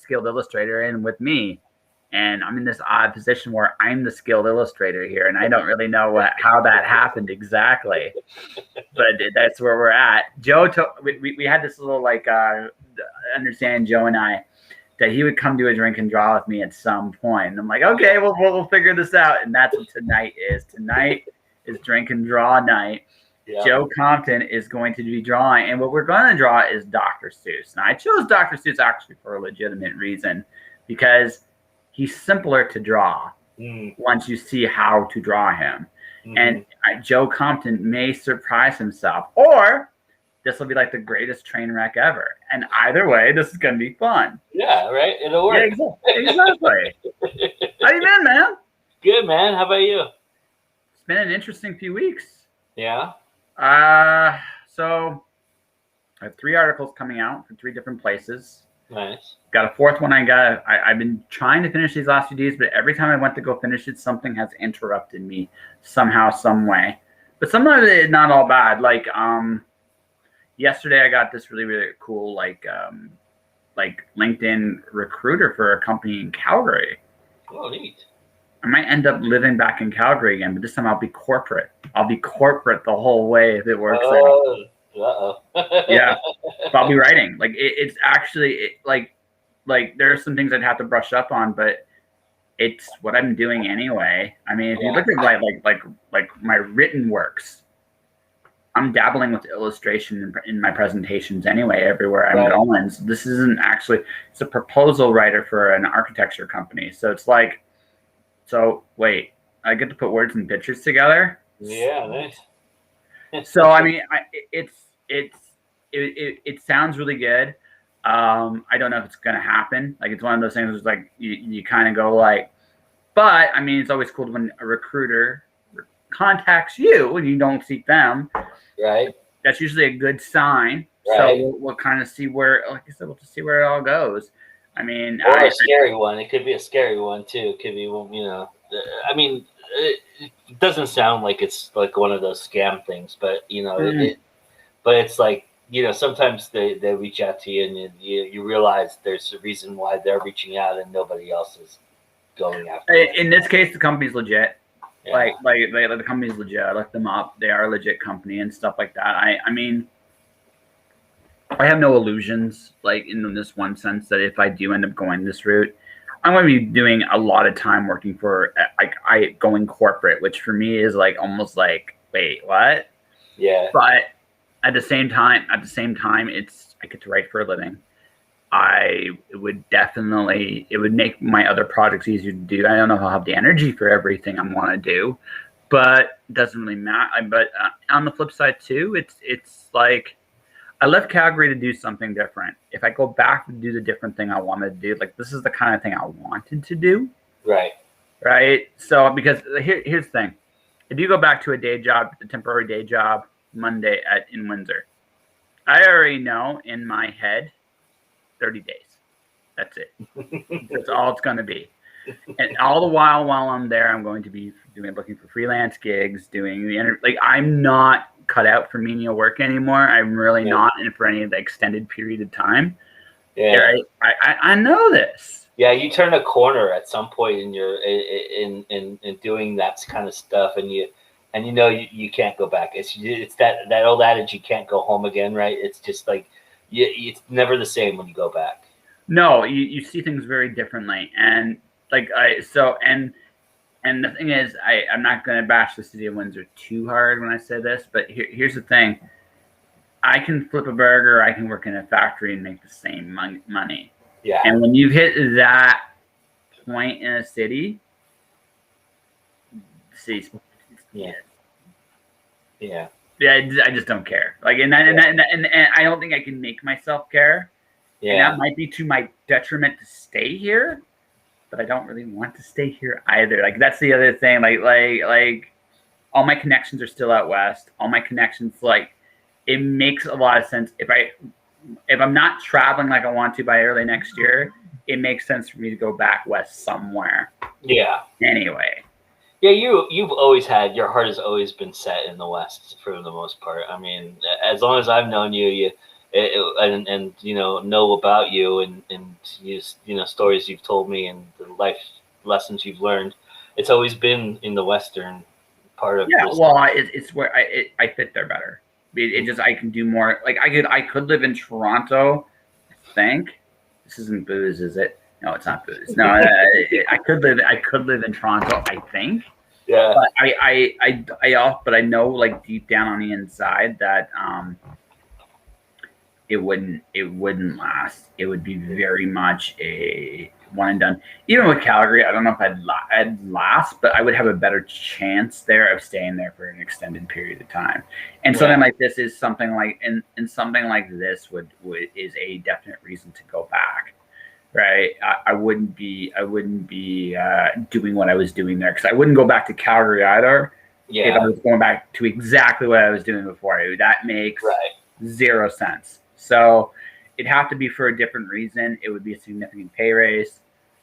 skilled illustrator in with me. And I'm in this odd position where I'm the skilled illustrator here, and I don't really know how that happened exactly. But that's where we're at. Joe, we had this little understand Joe and I that he would come do a drink and draw with me at some point. And I'm like, okay, we'll figure this out. And that's what tonight is. Tonight is drink and draw night. Yeah. Joe Compton is going to be drawing, and what we're going to draw is Dr. Seuss. Now, I chose Dr. Seuss actually for a legitimate reason, because he's simpler to draw once you see how to draw him. And Joe Compton may surprise himself, or this will be like the greatest train wreck ever. And either way, this is going to be fun. Yeah, right? It'll work. Yeah, exactly. How you been, man? Good, man. How about you? It's been an interesting few weeks. Yeah? So I have 3 articles coming out from 3 different places. Nice. Got a 4th one. I've been trying to finish these last few days, but every time I went to go finish it, something has interrupted me somehow, some way. But sometimes it's not all bad. Like yesterday, I got this really, really cool like LinkedIn recruiter for a company in Calgary. Oh, neat. I might end up living back in Calgary again, but this time I'll be corporate. I'll be corporate the whole way if it works out. Uh-oh. Yeah, but I'll be writing. Like it's actually like there are some things I'd have to brush up on, but it's what I'm doing anyway. I mean, if you look at like my written works, I'm dabbling with illustration in my presentations anyway. Everywhere I'm going, so this isn't actually. It's a proposal writer for an architecture company, so it's like. So wait, I get to put words and pictures together. Yeah, nice. So I mean, it sounds really good. I don't know if it's gonna happen. Like it's one of those things. It's like you kind of go like, but I mean, it's always cool when a recruiter contacts you and you don't seek them. Right. That's usually a good sign. Right. So we'll kind of see where, like I said, we'll just see where it all goes. I mean, or a scary one. It could be a scary one too. It could be, I mean, it doesn't sound like it's like one of those scam things, but but it's like, sometimes they reach out to you and you realize there's a reason why they're reaching out and nobody else is going after them. In this case, the company's legit. Yeah. Like the company's legit. I looked them up. They are a legit company and stuff like that. I mean, I have no illusions, like in this one sense that if I do end up going this route, I'm going to be doing a lot of time working for going corporate, which for me is like almost like, wait, what? Yeah. But at the same time, I get to write for a living. It would make my other projects easier to do. I don't know if I'll have the energy for everything I want to do, but it doesn't really matter. But on the flip side too, it's like, I left Calgary to do something different. If I go back to do the different thing I wanted to do, like this is the kind of thing I wanted to do. Right. Right. So because here's the thing. If you go back to a temporary day job Monday in Windsor, I already know in my head 30 days. That's it. That's all it's going to be. And all the while I'm there, I'm going to be looking for freelance gigs, doing I'm not cut out for menial work anymore. I'm really not in for any of the extended period of time. Yeah, I know this. Yeah, you turn a corner at some point in your in doing that kind of stuff, and you can't go back. It's that old adage, you can't go home again, right? It's just like it's never the same when you go back. No, you see things very differently, and And the thing is, I'm not going to bash the city of Windsor too hard when I say this, but here's the thing. I can flip a burger, I can work in a factory and make the same money. Yeah. And when you hit that point in a city, yeah, I just don't care. Like, and I don't think I can make myself care. Yeah. And that might be to my detriment to stay here. But I don't really want to stay here either. Like that's the other thing. Like all my connections are still out west. All my connections, it makes a lot of sense if I'm not traveling like I want to by early next year. It makes sense for me to go back west somewhere. Yeah. Anyway. Yeah, you've always had your heart has always been set in the west for the most part. I mean, as long as I've known you, and know about you and stories you've told me and the life lessons you've learned. It's always been in the western part of this. Well, it's where I fit there better. It just I can do more. Like I could live in Toronto. I think this isn't booze, is it? No, it's not booze. No, I could live in Toronto. I think. Yeah. But but I know like deep down on the inside that it wouldn't last. It would be very much a one and done. Even with Calgary, I don't know if I'd last, but I would have a better chance there of staying there for an extended period of time. And something like this is something like and something like this would is a definite reason to go back. Right, I wouldn't be doing what I was doing there, because I wouldn't go back to Calgary either. Yeah. If I was going back to exactly what I was doing before. That makes zero sense. So it'd have to be for a different reason. It would be a significant pay raise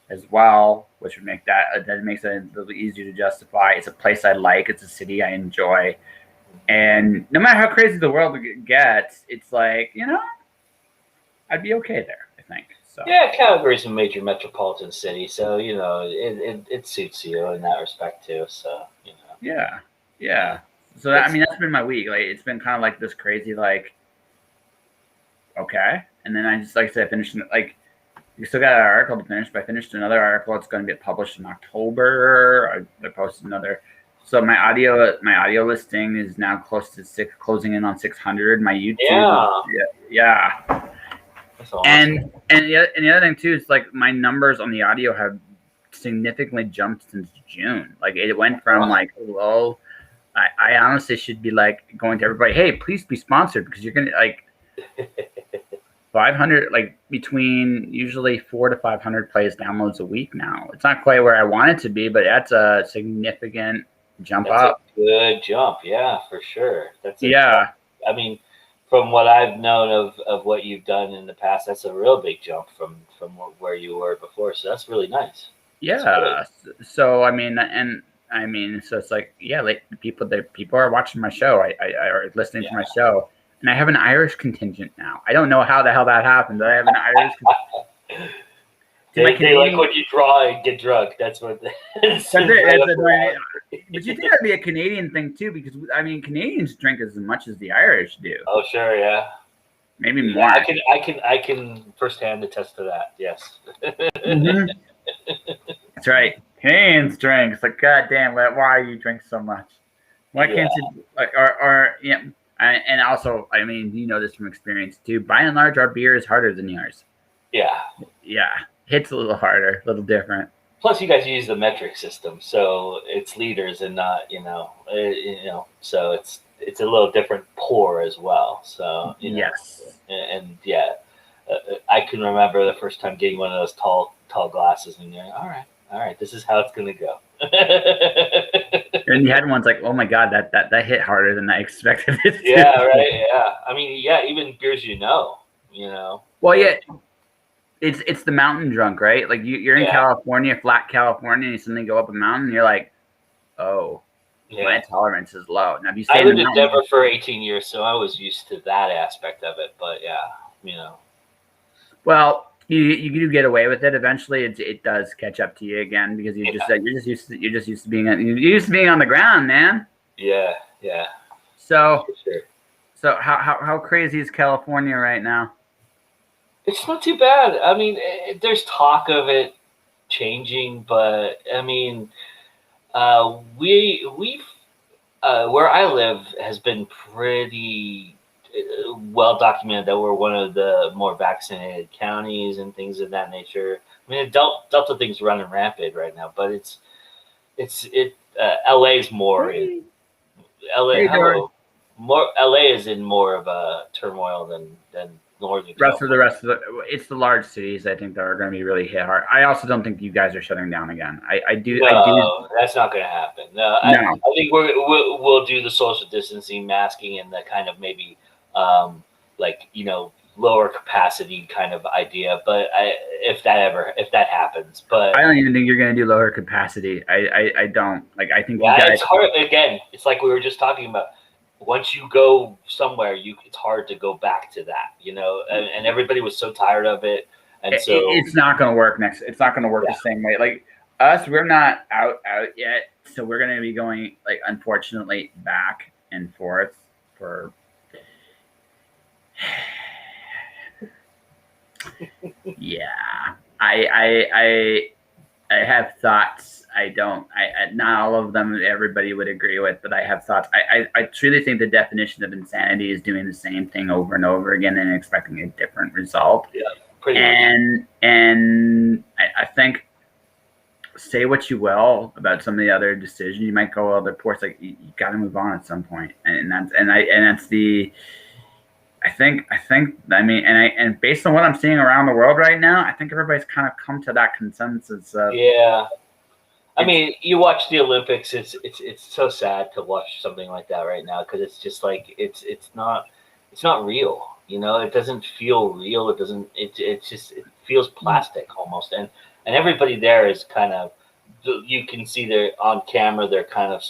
as well, which would make that makes it a little easier to justify. It's a place I like. It's a city I enjoy, and no matter how crazy the world gets, it's like, I'd be okay there, I think. So. Yeah, Calgary's a major metropolitan city, so it suits you in that respect too. So Yeah. So that's been my week. Like, it's been kind of like this crazy, like, okay, and then I just, like I said, I finished like, we still got an article to finish, but I finished another article. It's going to get published in October. I posted another. So my audio listing is now close to closing in on 600. My YouTube, yeah. Awesome. And the other thing too is, like, my numbers on the audio have significantly jumped since June. Like, it went from like low. I honestly should be like going to everybody, hey, please be sponsored, because you're gonna like 500, like between usually 400 to 500 plays downloads a week now. It's not quite where I want it to be, but that's a significant jump up. A good jump, yeah, for sure. Jump. I mean, from what I've known of what you've done in the past, that's a real big jump from where you were before. So that's really nice. Yeah. So so it's like, like people are watching my show. I are listening to my show, and I have an Irish contingent now. I don't know how the hell that happened, but I have an Irish contingent. They like when you draw and get drunk. That's what. That's it. But you think that'd be a Canadian thing too, because Canadians drink as much as the Irish do. Oh sure, yeah. Maybe more. I can firsthand attest to that. Yes. Mm-hmm. That's right. Canadians drink. It's like, God damn, why you drink so much? Why can't you like and also, this from experience too. By and large, our beer is harder than yours. Yeah. Hits a little harder, a little different. Plus, you guys use the metric system, so it's liters and not, so it's a little different pour as well. So yes, I can remember the first time getting one of those tall glasses, and you're like, all right, this is how it's gonna go. And you had ones like, oh my god, that hit harder than I expected it to. Yeah, right. Yeah, even beers, Well, yeah. It's the mountain drunk, right? Like you're in California, flat California, and you suddenly go up a mountain, and you're like, oh, my tolerance is low. Now, if you stay I lived in Denver for 18 years, so I was used to that aspect of it. But Well, you do get away with it eventually. It does catch up to you again, because you're just used to being on the ground, man. Yeah. So, sure. So how crazy is California right now? It's not too bad. I mean, there's talk of it changing, but I mean, we've where I live has been pretty well documented that we're one of the more vaccinated counties and things of that nature. I mean, the Delta thing's running rampant right now, but LA is more in LA. LA is in more of a turmoil than northern. The rest of it's the large cities, I think, that are going to be really hit hard. I also don't think you guys are shutting down again. I do. That's not going to happen. No. I think we'll do the social distancing, masking, and the kind of maybe lower capacity kind of idea. But if that happens, but I don't even think you're going to do lower capacity. I don't. Like, I think it's hard. Again, it's like we were just talking about. once you go somewhere, it's hard to go back to that, and everybody was so tired of it. And so it's not going to work it's not going to work the same way. Like us, we're not out yet. So we're going to be going, like, unfortunately, back and forth for yeah. I have thoughts. Not all of them everybody would agree with, but I have thoughts. I truly think the definition of insanity is doing the same thing over and over again and expecting a different result. Yeah, pretty much. And I think, say what you will about some of the other decisions, you might go other ports. Like, you got to move on at some point, and that's the. I mean, and based on what I'm seeing around the world right now, I think everybody's kind of come to that consensus of, yeah. I mean, you watch the Olympics. It's so sad to watch something like that right now, because it's just like it's not real. It doesn't feel real. It doesn't. It feels plastic almost. And everybody there is kind of, you can see they're on camera. They're kind of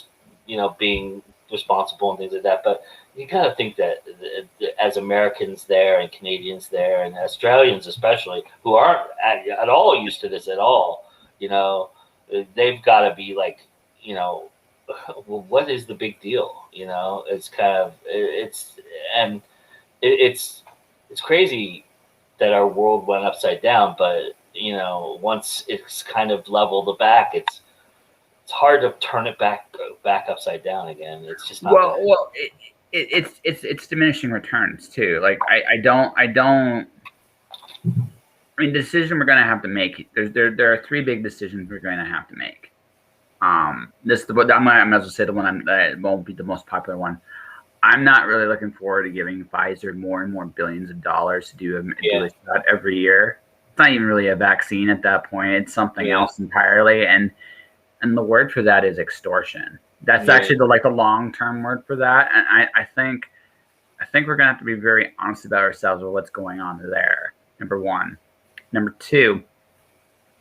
being responsible and things like that. But you kind of think that as Americans there and Canadians there and Australians especially, who aren't at all used to this at all, they've got to be like, well, what is the big deal? It's kind of, it's crazy that our world went upside down, but once it's kind of leveled back, it's hard to turn it back upside down again. It's just not. Well, it's diminishing returns too. Like, I mean, the decision we're going to have to make. There are three big decisions we're going to have to make. This is I might as well say the one that won't be the most popular one. I'm not really looking forward to giving Pfizer more and more billions of dollars to do a shot every year. It's not even really a vaccine at that point. It's something else entirely. And the word for that is extortion. That's actually the long-term word for that. And I think we're going to have to be very honest about ourselves with what's going on there. Number one. Number two,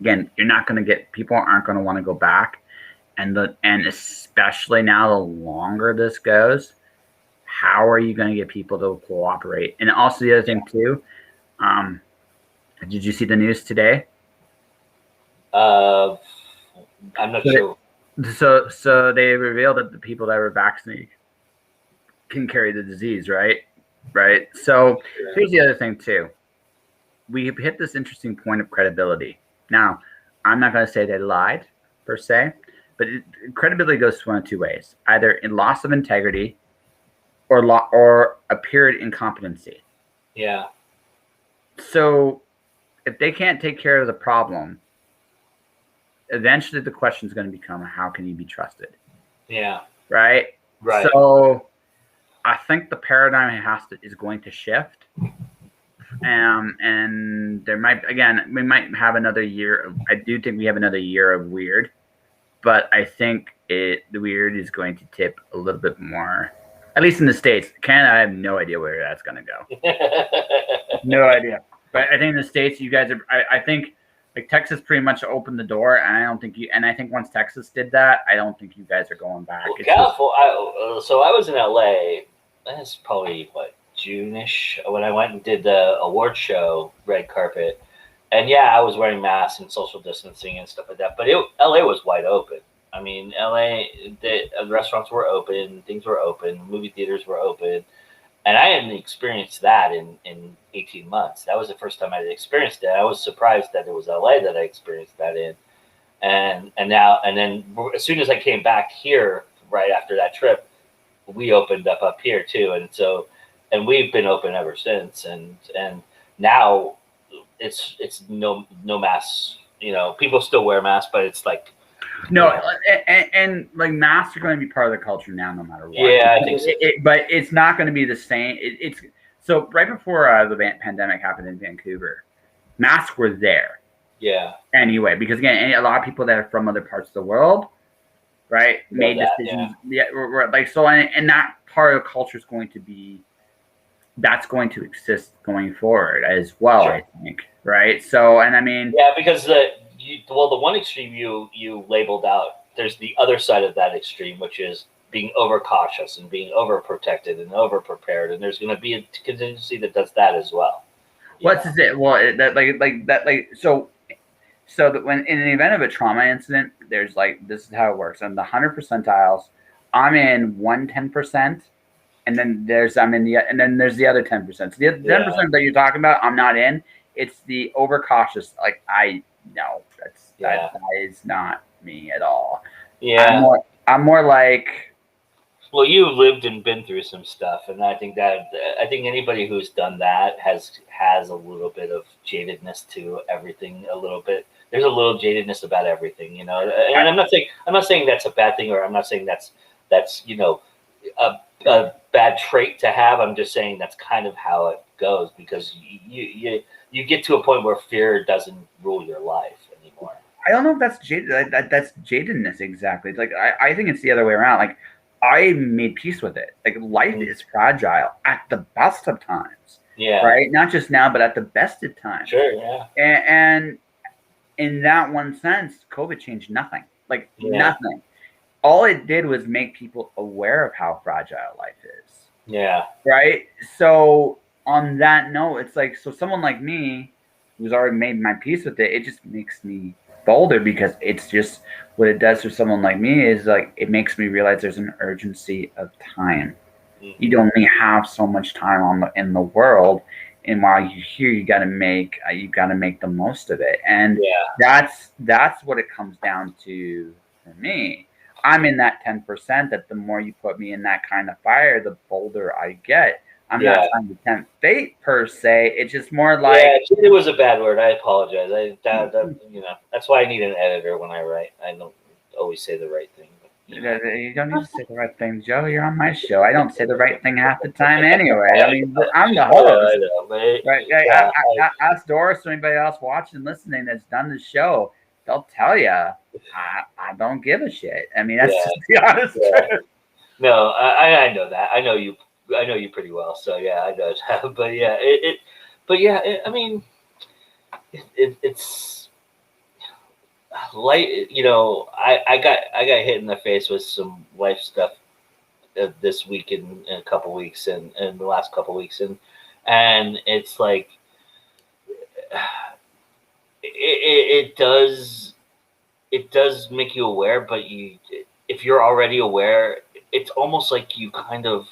again, you're not going to get, people aren't going to want to go back. And especially now, the longer this goes, how are you going to get people to cooperate? And also the other thing too, did you see the news today? I'm not sure. So they revealed that the people that were vaccinated can carry the disease, right? Right. So here's the other thing too. We've hit this interesting point of credibility. Now, I'm not going to say they lied per se, but credibility goes one of two ways: either in loss of integrity, or apparent incompetency. Yeah. So if they can't take care of the problem, eventually the question is going to become, how can you be trusted? Yeah. Right. So I think the paradigm is going to shift. And there we might have another year I do think we have another year of weird, but I think the weird is going to tip a little bit more, at least in the States. Canada, I have no idea where that's going to go. No idea. But I think in the States, you guys I think, like, Texas pretty much opened the door, and I think once Texas did that, I don't think you guys are going back. Well, California. So I was in LA. That's probably June-ish, when I went and did the award show, red carpet. And I was wearing masks and social distancing and stuff like that. But LA was wide open. I mean, LA, the restaurants were open, things were open, movie theaters were open. And I hadn't experienced that in 18 months. That was the first time I had experienced it. I was surprised that it was LA that I experienced that in. And then as soon as I came back here, right after that trip, we opened up here too. And we've been open ever since. And now it's no masks. People still wear masks, but it's like, no, and like, masks are going to be part of the culture now, no matter what. Yeah, I think so. But it's not going to be the same. It's so right before the pandemic happened in Vancouver, masks were there. Yeah. Anyway, because again, a lot of people that are from other parts of the world, right, made decisions. Yeah, like, so, and that part of culture is going to be. That's going to exist going forward as well, sure. I think, right? So, and I mean, because the one extreme you labeled out. There's the other side of that extreme, which is being overcautious and being overprotected and overprepared, and there's going to be a contingency that does that as well. What's it? Well, so that when in the event of a trauma incident, there's like this is how it works. On the 100 percentiles, I'm in 110%, and then there's the other 10%. So the 10% that you're talking about, I'm not in. It's the overcautious. Like that is not me at all. Yeah, I'm more like. Well, you lived and been through some stuff, and I think anybody who's done that has a little bit of jadedness to everything. A little bit. There's a little jadedness about everything, you know. And I'm not saying that's a bad thing, or I'm not saying that's a bad trait to have. I'm just saying that's kind of how it goes, because you get to a point where fear doesn't rule your life anymore. I don't know if that's that's jadedness exactly. It's like I think it's the other way around. Like I made peace with it. Like life is fragile at the best of times. Yeah. Right. Not just now, but at the best of times. Sure. Yeah. And in that one sense, COVID changed nothing. Like nothing. All it did was make people aware of how fragile life is. Yeah. Right. So on that note, it's like, so someone like me who's already made my peace with it, it just makes me bolder, because it's just what it does for someone like me is like it makes me realize there's an urgency of time. Mm-hmm. You only have so much time in the world, and while you're here, you got to make the most of it. And that's what it comes down to for me. I'm in that 10% that the more you put me in that kind of fire, the bolder I get. I'm not trying to tempt fate per se. It's just more like it was a bad word. I apologize. That's why I need an editor when I write. I don't always say the right thing. You don't need to say the right thing, Joe. You're on my show. I don't say the right thing half the time anyway. I mean, I'm the host. Right? Ask Doris or anybody else watching, listening that's done the show. They'll tell you, I don't give a shit. I mean, that's just the honest truth. No, I know that. I know you pretty well. So yeah, I know that. I mean, it's light. You know, I got hit in the face with some life stuff this week in a couple weeks and the last couple weeks, and it's like it does make you aware, but if you're already aware, it's almost like you kind of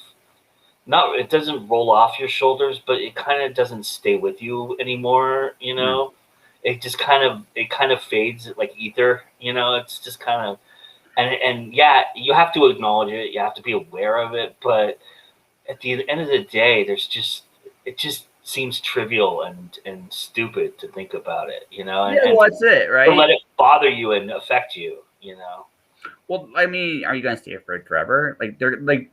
it doesn't roll off your shoulders, but it kind of doesn't stay with you anymore, you know. It just kind of fades like ether, you know. It's just kind of and you have to acknowledge it, you have to be aware of it, but at the end of the day, it just seems trivial and stupid to think about it, you know. And what's it, right? To let it bother you and affect you, you know. Well, I mean, are you going to stay afraid forever?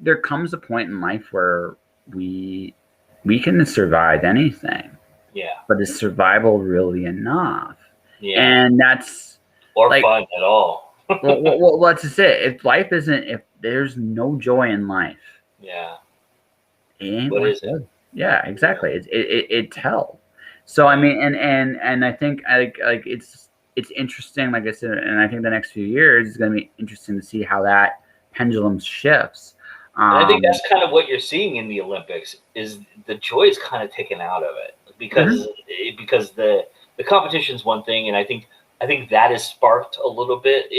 There comes a point in life where we can survive anything. Yeah. But is survival really enough? Yeah. And that's fun at all. well, that's just it. If there's no joy in life, it ain't what worth is it? Yeah, exactly. It's hell. So I mean, and I think it's interesting, like I said, and I think the next few years is going to be interesting to see how that pendulum shifts. And I think that's kind of what you're seeing in the Olympics is the joy is kind of taken out of it because the competition's one thing, and I think that is sparked a little bit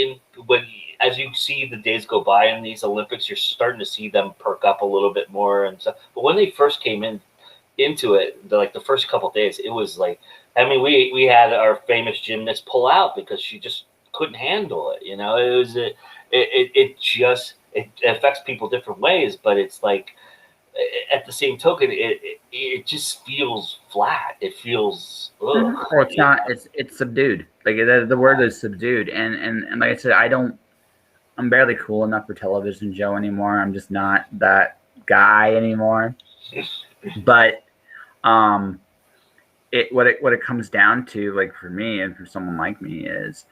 as you see the days go by in these Olympics, you're starting to see them perk up a little bit more and stuff. But when they first came into it, the first couple of days, it was like, I mean, we had our famous gymnast pull out because she just couldn't handle it. You know, it affects people different ways, but it's like at the same token, it just feels flat. It feels or it's not. It's subdued. Like the word is subdued, and like I said, I'm barely cool enough for television, Joe, anymore. I'm just not that guy anymore. But what it comes down to, like for me and for someone like me, is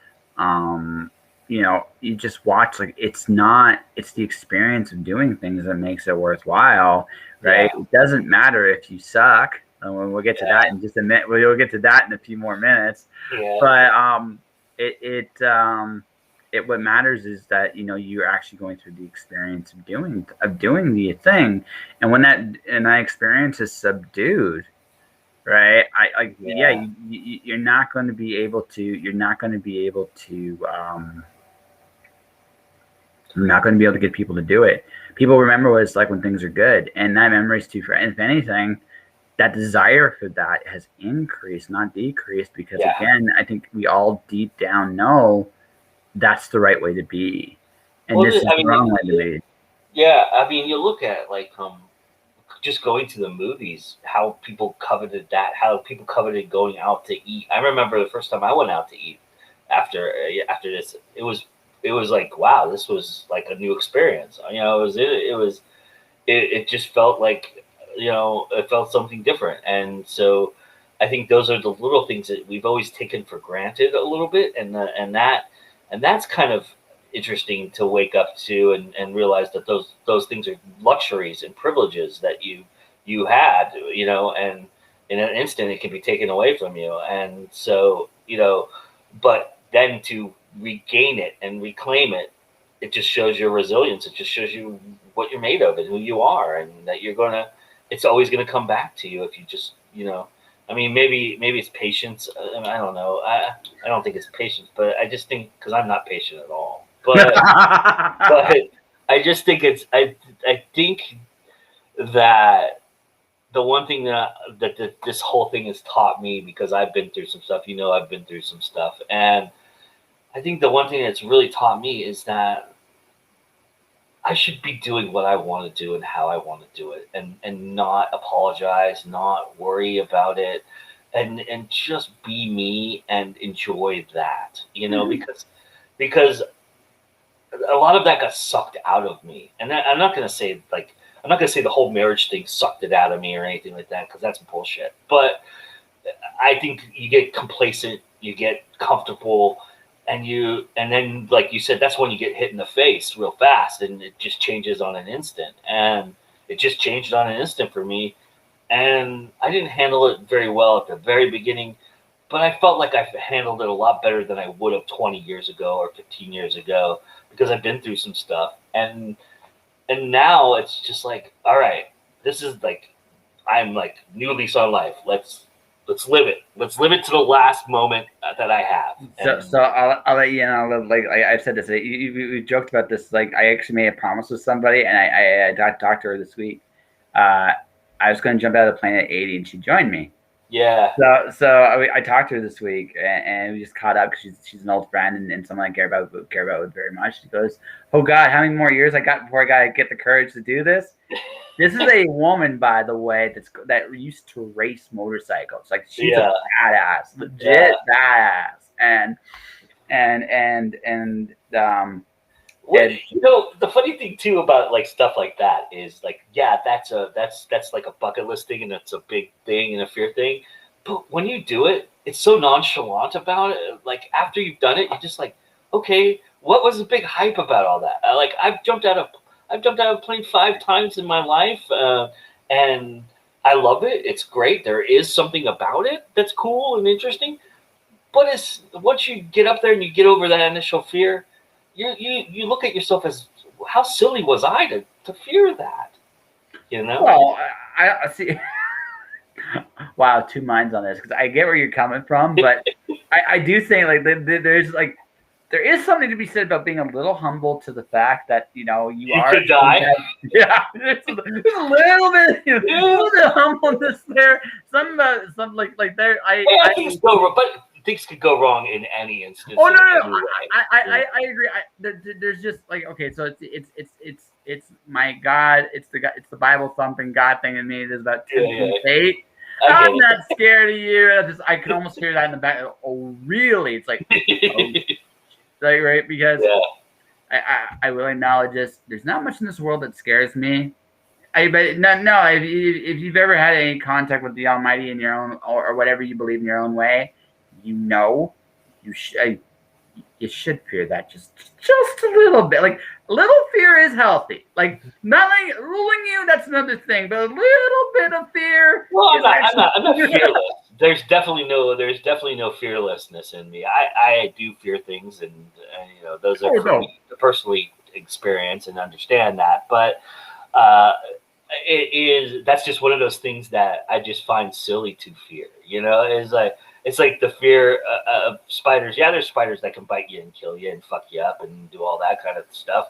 you just watch, like it's the experience of doing things that makes it worthwhile, right? Yeah. It doesn't matter if you suck. We'll get to that in just a minute. We'll get to that in a few more minutes. Yeah. But what matters is that you're actually going through the experience of doing the thing, and when that experience is subdued, right? You're not going to be able to. You're not going to be able to. You're not going to be able to get people to do it. People remember what it's like when things are good, and that memory is too. If anything, that desire for that has increased, not decreased, because again, I think we all deep down know that's the right way to be, and this is the wrong way to be. Yeah, I mean, you look at like just going to the movies, how people coveted that, how people coveted going out to eat. I remember the first time I went out to eat after this, it was like, wow, this was like a new experience. It just felt like, it felt something different. And so I think those are the little things that we've always taken for granted a little bit, and that's kind of interesting to wake up to and realize that those things are luxuries and privileges that you had, and in an instant it can be taken away from you. And so, but then to regain it and reclaim it, it just shows your resilience. It just shows you what you're made of and who you are, and that it's always gonna come back to you if you just, I mean, maybe it's patience. I don't know. I don't think it's patience, but I just think, because I'm not patient at all. But I just think I think that the one thing that this whole thing has taught me, because I've been through some stuff. I've been through some stuff, and I think the one thing that's really taught me is that I should be doing what I want to do and how I want to do it, and not apologize, not worry about it, and just be me and enjoy that, because a lot of that got sucked out of me. And I'm not going to say the whole marriage thing sucked it out of me or anything like that, because that's bullshit. But I think you get complacent, you get comfortable, and then, like you said, that's when you get hit in the face real fast, and it just changes on an instant. And it just changed on an instant for me. And I didn't handle it very well at the very beginning, but I felt like I handled it a lot better than I would have 20 years ago or 15 years ago, because I've been through some stuff. And now it's just like, all right, this is like, I'm like, new lease on life. Let's live it. Let's live it to the last moment that I have. So I'll let you know. Like I've said this, we joked about this. Like, I actually made a promise with somebody, and I talked to her this week. I was going to jump out of the plane at 80, and she joined me. Yeah. So I talked to her this week, and we just caught up, because she's an old friend and someone I care about very much. She goes, "Oh God, how many more years I got before I got to get the courage to do this?" This is a woman, by the way, that used to race motorcycles. Like, she's a badass, legit badass, the funny thing too about like stuff like that is, like, yeah, that's like a bucket list thing, and it's a big thing and a fear thing. But when you do it, it's so nonchalant about it. Like, after you've done it, you're just like, okay, what was the big hype about all that? Like, I've jumped out of a plane 5 times in my life, and I love it. It's great. There is something about it that's cool and interesting. But once you get up there and you get over that initial fear, you look at yourself as, how silly was I to fear that? Well, I see. Wow, 2 minds on this, because I get where you're coming from, but I do think, like, there is something to be said about being a little humble to the fact that you are could die. Yeah, there's a little bit of humbleness there. Some like there. I think so, but things could go wrong in any instance. Oh no! I agree. There's just like, okay, so it's my God. It's the Bible thumping God thing in me. There's about 2 8. I'm not scared of you. I can almost hear that in the back. Oh, really? It's like, like, right? Because I will acknowledge this. There's not much in this world that scares me. But no. If you've ever had any contact with the Almighty in your own, or whatever you believe in your own way, you should fear that just a little bit. Like, a little fear is healthy. Like, nothing ruling you, that's another thing. But a little bit of fear. Well, I'm not fearless. There's definitely no fearlessness in me. I do fear things, and and those are for me to personally experience and understand that. But that's just one of those things that I just find silly to fear. It's like the fear of spiders. Yeah, there's spiders that can bite you and kill you and fuck you up and do all that kind of stuff.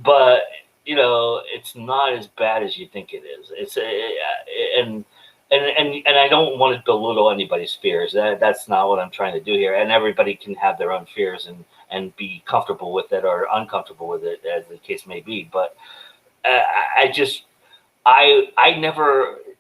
But it's not as bad as you think it is. And I don't want to belittle anybody's fears. That's not what I'm trying to do here. And everybody can have their own fears and be comfortable with it or uncomfortable with it, as the case may be. But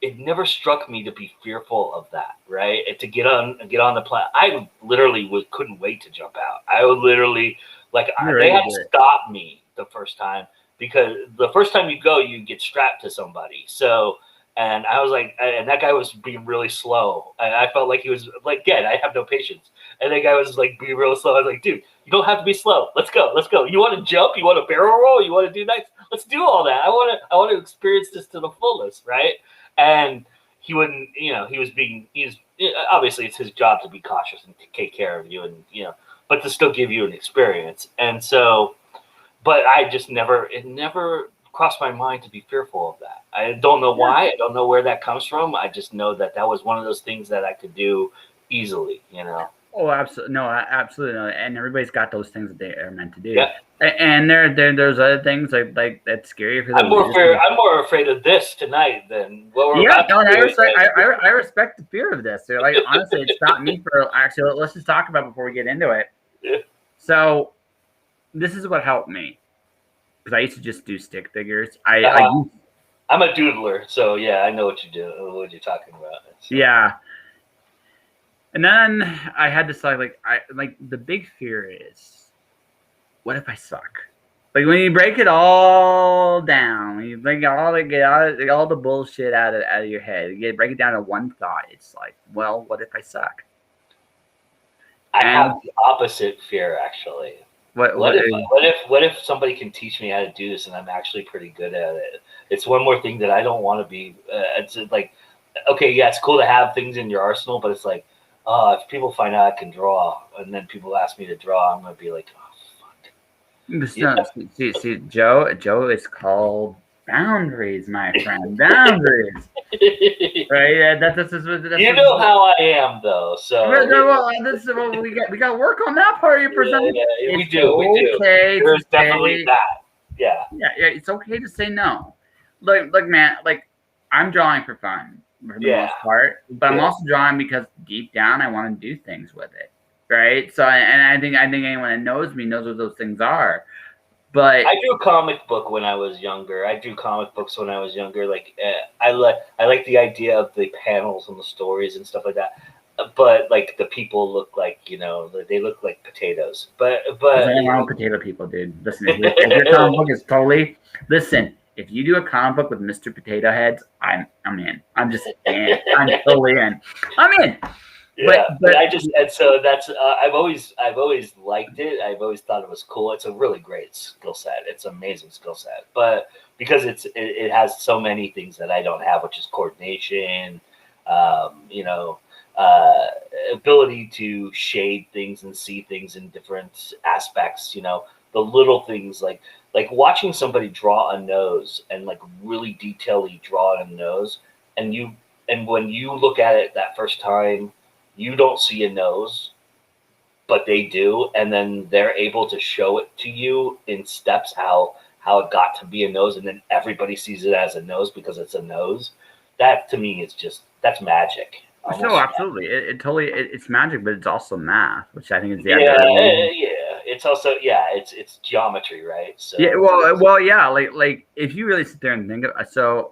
it never struck me to be fearful of that, right? And to get on the plane, I literally couldn't wait to jump out. I would literally they had to stop me the first time, because the first time you go, you get strapped to somebody. So, and I was like, and that guy was being really slow. And I felt like he was like, again, I have no patience. And that guy was like being real slow. I was like, dude, you don't have to be slow. Let's go. You want to jump? You want to barrel roll? You want to do that? Let's do all that. I want to experience this to the fullest, right? And he wouldn't, obviously it's his job to be cautious and to take care of you, and but to still give you an experience. And so, but it never crossed my mind to be fearful of that. I don't know why. I don't know where that comes from. I just know that was one of those things that I could do easily, Oh, absolutely. No, absolutely. No. And everybody's got those things that they are meant to do. Yeah. And there's other things like that's scary for them. I'm more afraid of this tonight than what we're about to do. I respect the fear of this. Like, honestly, it stopped me for actually. Let's just talk about it before we get into it. Yeah. So, this is what helped me, because I used to just do stick figures. I'm a doodler, so yeah, I know what you do. What you're talking about. So. Yeah. And then I had to decide, the big fear is, what if I suck? Like, when you break it all down, when you get all the bullshit out of your head, break it down to one thought. It's like, well, what if I suck? I have the opposite fear, actually. What if somebody can teach me how to do this and I'm actually pretty good at it? It's one more thing that I don't want to be. It's like, okay, yeah, it's cool to have things in your arsenal, but it's like, if people find out I can draw, and then people ask me to draw, I'm gonna be like, oh fuck. Yeah. See, Joe, it's called boundaries, my friend. Boundaries. Right? That's how I am, though. So well, this is what we got to work on that part of your personality. Yeah, we do. There's definitely that. Yeah. Yeah, it's okay to say no. Look, man, I'm drawing for fun. For the most part, but I'm also drawing because deep down I want to do things with it, right? So, and I think anyone that knows me knows what those things are. But I drew a comic book when I was younger. Like, I like the idea of the panels and the stories and stuff like that. But like the people look like they look like potatoes. But there's nothing wrong with potato people, dude. Listen, if your comic book is totally if you do a comic book with Mr. Potato Heads, I'm in. I'm just in. I'm totally in. I'm in. Yeah, but I've always liked it. I've always thought it was cool. It's a really great skill set. It's an amazing skill set. But because it has so many things that I don't have, which is coordination, ability to shade things and see things in different aspects. The little things like watching somebody draw a nose and really detailedly draw a nose, and when you look at it that first time, you don't see a nose, but they do, and then they're able to show it to you in steps how it got to be a nose, and then everybody sees it as a nose because it's a nose. That to me is that's magic. No, absolutely. It's magic, but it's also math, which I think is the other. Yeah. It's also it's geometry, right? So like if you really sit there and think of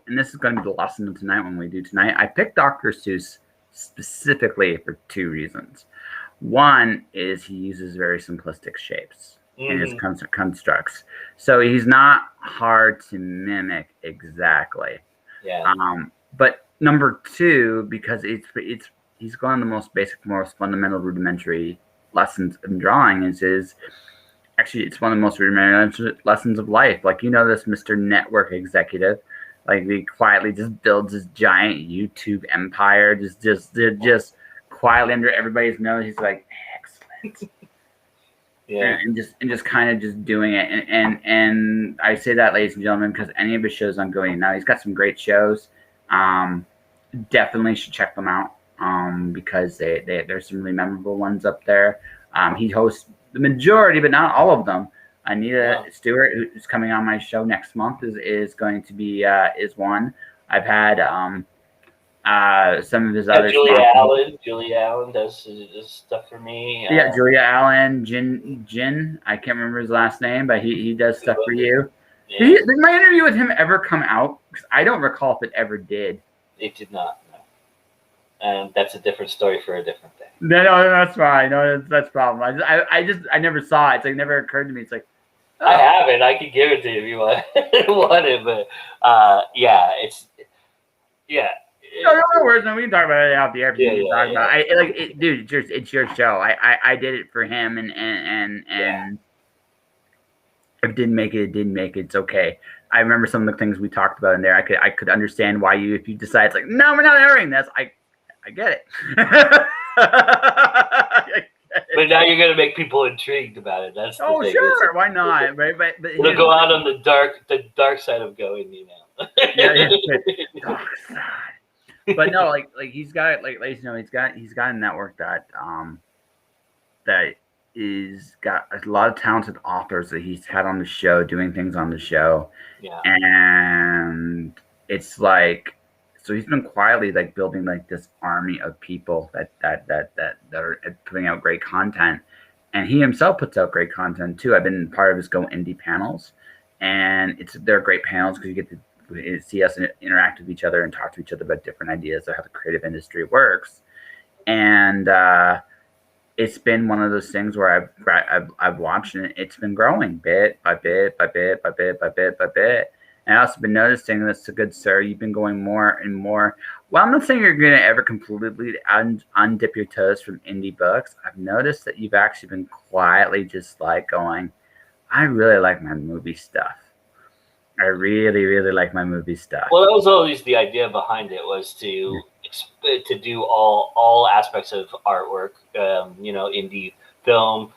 and this is going to be the lesson of tonight when we do tonight. I picked Dr. Seuss specifically for two reasons. One is he uses very simplistic shapes in his constructs, so he's not hard to mimic exactly. Yeah. But number two, because he's one of the most basic, most fundamental, rudimentary lessons in drawing it's one of the most rudimentary lessons of life. Like, this Mr. Network executive, he quietly just builds this giant YouTube empire, just quietly under everybody's nose. He's like, excellent. Yeah. and just kind of just doing it. And I say that, ladies and gentlemen, because any of his shows I'm going now, he's got some great shows. Definitely should check them out. Because there's some really memorable ones up there. He hosts the majority, but not all of them. Anita Stewart, who's coming on my show next month, is going to be is one. I've had some of his other Julia Allen does stuff for me. Yeah, Julia Allen, Jin. I can't remember his last name, but he does stuff for you. Yeah. Did my interview with him ever come out? Because I don't recall if it ever did. It did not. No. And that's a different story for a different day. No, that's fine. No, that's problem. I never saw it. It's like it never occurred to me. It's like I have it. I could give it to you if you want it, but No worries. No, we can talk about it out the air. About dude. It's your show. I did it for him, and if it didn't make it, it didn't make it. It's okay. I remember some of the things we talked about in there. I could understand why if you decide it's like, no, we're not airing this. I get it. But now you're gonna make people intrigued about it. That's the thing. Sure, why not? Right, but it'll go out on the dark side of going, Dark side. But no, like he's got ladies, he's got a network that is got a lot of talented authors that he's had on the show, doing things on the show. Yeah. And it's like, so he's been quietly building this army of people that are putting out great content. And he himself puts out great content too. I've been part of his Go Indie panels, and they're great panels because you get to see us interact with each other and talk to each other about different ideas of how the creative industry works. And it's been one of those things where I've watched it. It's been growing bit by bit by bit by bit by bit by bit. And I've also been noticing this, good sir, you've been going more and more. Well, I'm not saying you're going to ever completely undip your toes from indie books. I've noticed that you've actually been quietly just going, I really like my movie stuff. I really, really like my movie stuff. Well, that was always the idea behind it, was to do all aspects of artwork, indie film.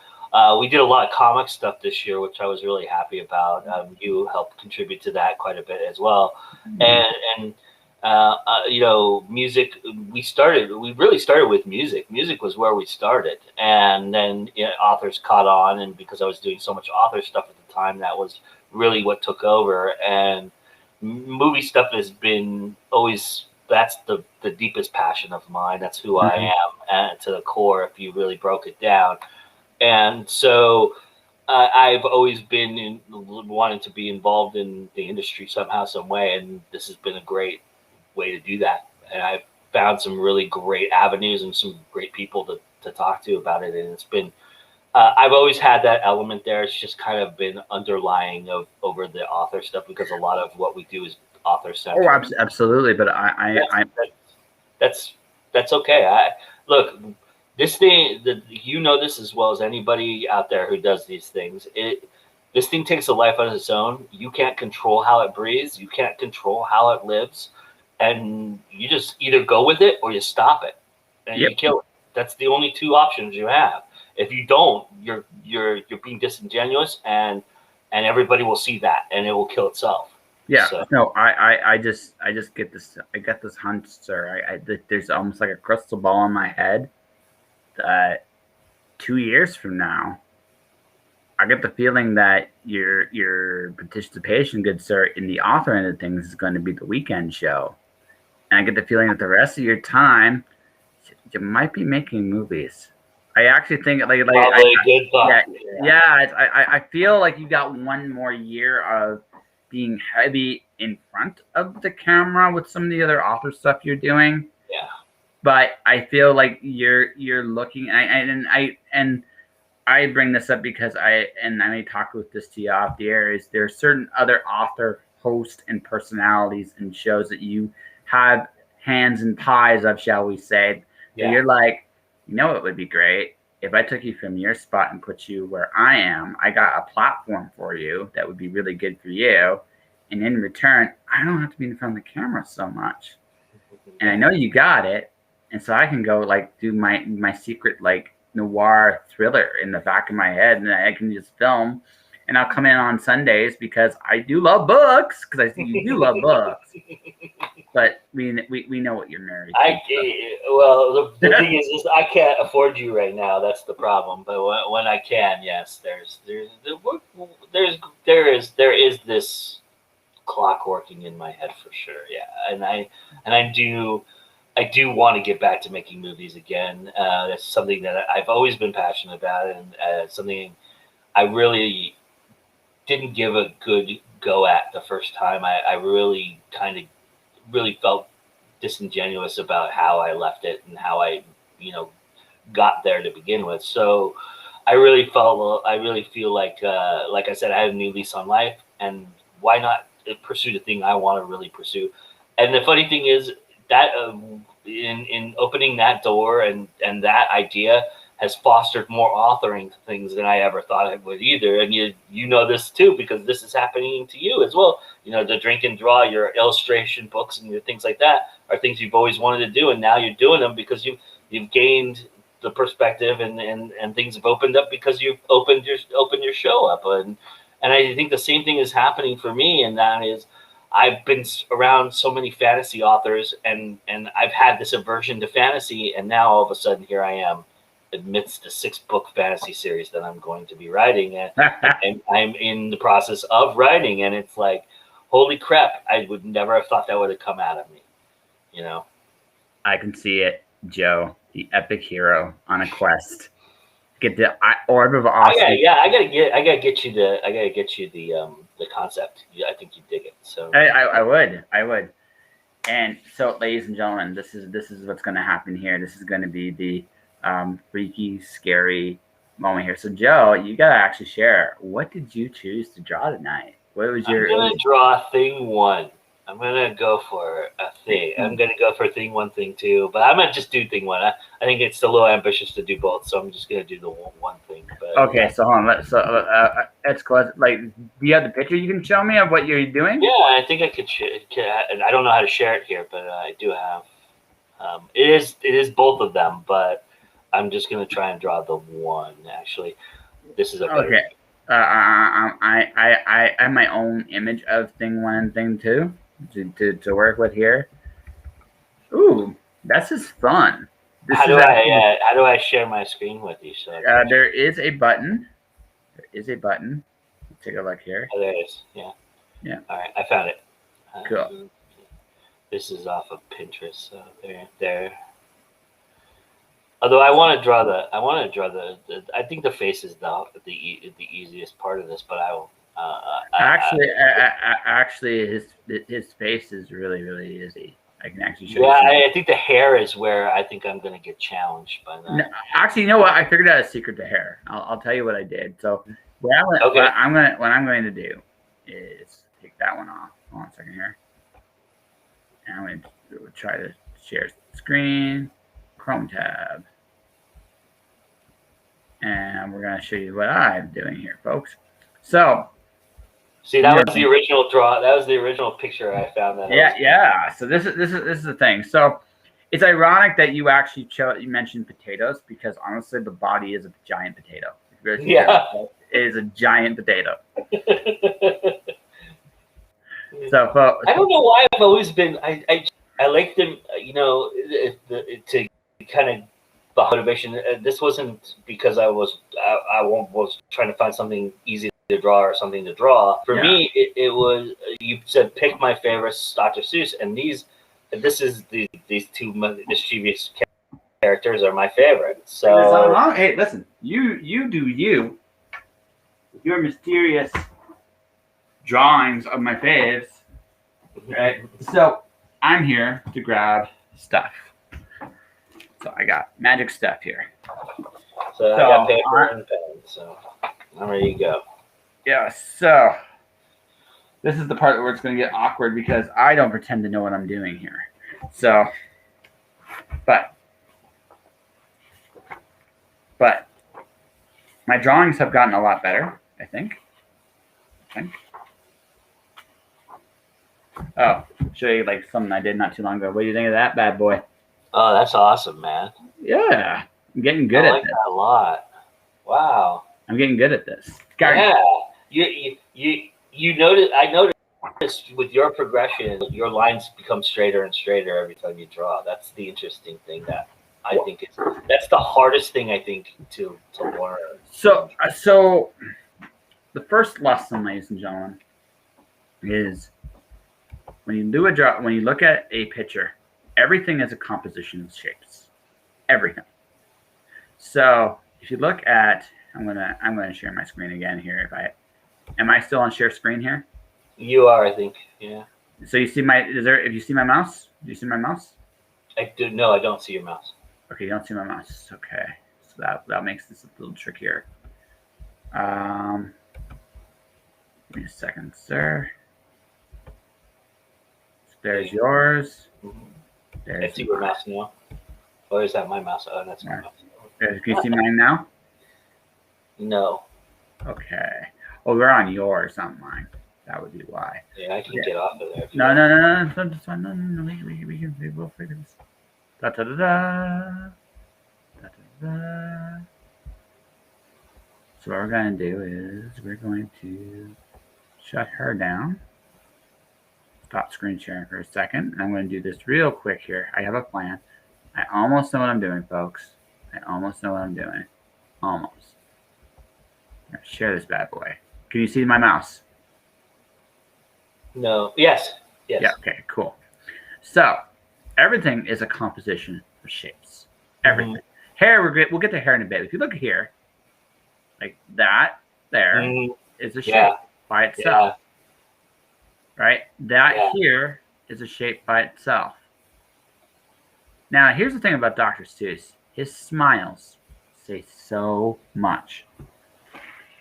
We did a lot of comic stuff this year, which I was really happy about. You helped contribute to that quite a bit as well. Mm-hmm. And music, we really started with music. Music was where we started. And then authors caught on. And because I was doing so much author stuff at the time, that was really what took over. And movie stuff has been always, that's the deepest passion of mine. That's who I am, and to the core, if you really broke it down. And so I've always been wanting to be involved in the industry somehow, some way. And this has been a great way to do that. And I've found some really great avenues and some great people to talk to about it. And it's been, I've always had that element there. It's just kind of been underlying over the author stuff, because a lot of what we do is author centered. Oh, absolutely. But that's okay. Look, this thing, this as well as anybody out there who does these things. This thing takes a life on its own. You can't control how it breathes. You can't control how it lives, and you just either go with it or you stop it, and you kill it. That's the only two options you have. If you don't, you're being disingenuous, and everybody will see that, and it will kill itself. Yeah. So. No, I just get this. I get this hunch, sir. There's almost like a crystal ball in my head that 2 years from now, I get the feeling that your participation, good sir, in the author end of things is going to be the weekend show, and I get the feeling that the rest of your time you might be making movies. I actually think probably a good thought. I feel like you got one more year of being heavy in front of the camera with some of the other author stuff you're doing. Yeah. But I feel like you're looking, and I bring this up because I may talk with this to you off the air, is there are certain other author hosts and personalities and shows that you have hands and pies of, shall we say. Yeah. You're like, it would be great if I took you from your spot and put you where I am. I got a platform for you that would be really good for you. And in return, I don't have to be in front of the camera so much. And I know you got it. And so I can go do my secret noir thriller in the back of my head, and I can just film. And I'll come in on Sundays because I do love books, because I see you do love books. But we know what you're married to. Well, the thing is I can't afford you right now. That's the problem. But when I can, yes, there is this clock working in my head for sure. Yeah, and I do want to get back to making movies again. That's something that I've always been passionate about, and something I really didn't give a good go at the first time. I really felt disingenuous about how I left it and how I, got there to begin with. So I really feel like I said, I had a new lease on life, and why not pursue the thing I want to really pursue? And the funny thing is that in opening that door and that idea has fostered more authoring things than I ever thought it would either. And you know this too, because this is happening to you as well. The drink and draw, your illustration books and your things like that are things you've always wanted to do, and now you're doing them because you've gained the perspective and things have opened up because you've opened your show up. And I think the same thing is happening for me, and that is I've been around so many fantasy authors and I've had this aversion to fantasy, and now all of a sudden here I am amidst a 6-book fantasy series that I'm going to be writing, and I'm in the process of writing, and it's like, holy crap, I would never have thought that would have come out of me, I can see it, Joe, the epic hero on a quest. Get the orb of awesome. I gotta get you the concept. I think you dig it. So I would. And so, ladies and gentlemen, this is what's going to happen here. This is going to be the freaky, scary moment here. So, Joe, you gotta actually share. What did you choose to draw tonight? What was your? I'm gonna draw thing 1. I'm gonna go for a thing. I'm gonna go for thing 1, thing 2, but I'm gonna just do thing 1. I think it's a little ambitious to do both, so I'm just gonna do the one thing. But, okay, so hold on. Let's go. Like, do you have the picture you can show me of what you're doing? Yeah, I think I could share. I don't know how to share it here, but I do have. It is both of them, but I'm just gonna try and draw the one. Actually, this is a better. Okay. I have my own image of thing 1 and thing 2 to work with here. Ooh, that's just fun. How do I share my screen with you? So there is a button. Take a look here. Oh, there it is. Yeah. Yeah. All right, I found it. Cool. This is off of Pinterest. So there. Although I want to draw the. I think the face is the easiest part of this, but I will. Actually, his face is really, really easy. I can actually show you. Yeah, I think the hair is where I think I'm going to get challenged by that. No, actually, you know what? I figured out a secret to hair. I'll tell you what I did. So what I'm going to do is take that one off. Hold on a second here. And I'm going to try to share screen, Chrome tab. And we're going to show you what I'm doing here, folks. So, see, that was the original draw. That was the original picture I found. Yeah. So this is the thing. So it's ironic that you actually you mentioned potatoes, because honestly, the body is a giant potato. Yeah, it is a giant potato. So, folks, I don't know why I've always been. I like them. To kind of the motivation. This wasn't because I was trying to find something easy to draw or something to draw. For me, it was, you said pick my favorites, Dr. Seuss, and these two mischievous characters are my favorites. So hey, listen, you do you. Your mysterious drawings of my faves, right? So I'm here to grab stuff. So I got magic stuff here. So I got paper and pen. So I'm ready to go. Yeah, so this is the part where it's going to get awkward because I don't pretend to know what I'm doing here. So, but my drawings have gotten a lot better, I think. Oh, show you like something I did not too long ago. What do you think of that bad boy? Oh, that's awesome, man. Yeah. I'm getting good I at like this. that a lot. Wow. I'm getting good at this. Yeah. You notice. I noticed with your progression, your lines become straighter and straighter every time you draw. That's the interesting thing that I think that's the hardest thing I think to learn. So the first lesson, ladies and gentlemen, is when you do a draw, when you look at a picture, everything is a composition of shapes. Everything. So if you look at, I'm gonna share my screen again here. Am I still on share screen here? You are, I think. Yeah. So you see my if you see my mouse? Do you see my mouse? I do. No, I don't see your mouse. Okay, you don't see my mouse. Okay, so that makes this a little trickier. Give me a second, sir. There's yours. I see your mouse now. Or is that my mouse? Oh, that's my mouse. Can you see mine now? No. Okay. Oh, we're on yours, not mine. That would be why. Yeah, I can get off of there. No. That's fine. No. We'll figure this. Da da da da. Da da da. So what we're gonna do is we're going to shut her down. Stop screen sharing for a second. I'm going to do this real quick here. I have a plan. I almost know what I'm doing, folks. I almost know what I'm doing. Almost. I'm going to share this bad boy. Can you see my mouse? No. Yes. Yeah, okay, cool. So, everything is a composition of shapes. Everything. Hair, we'll get to hair in a bit. If you look here, like that, there is a shape by itself. Right? That here is a shape by itself. Now, here's the thing about Dr. Seuss. His smiles say so much.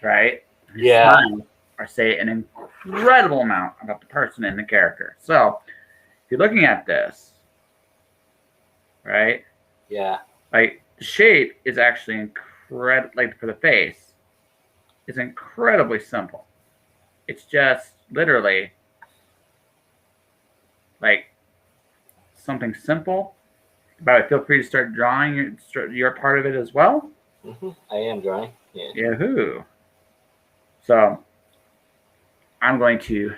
Right? His smiles say an incredible amount about the person and the character. So, if you're looking at this, right? Yeah. Like, the shape is actually incredible, like for the face, it's incredibly simple. It's just literally like something simple. But feel free to start drawing your part of it as well. I am drawing. Yeah. Yahoo! So I'm going to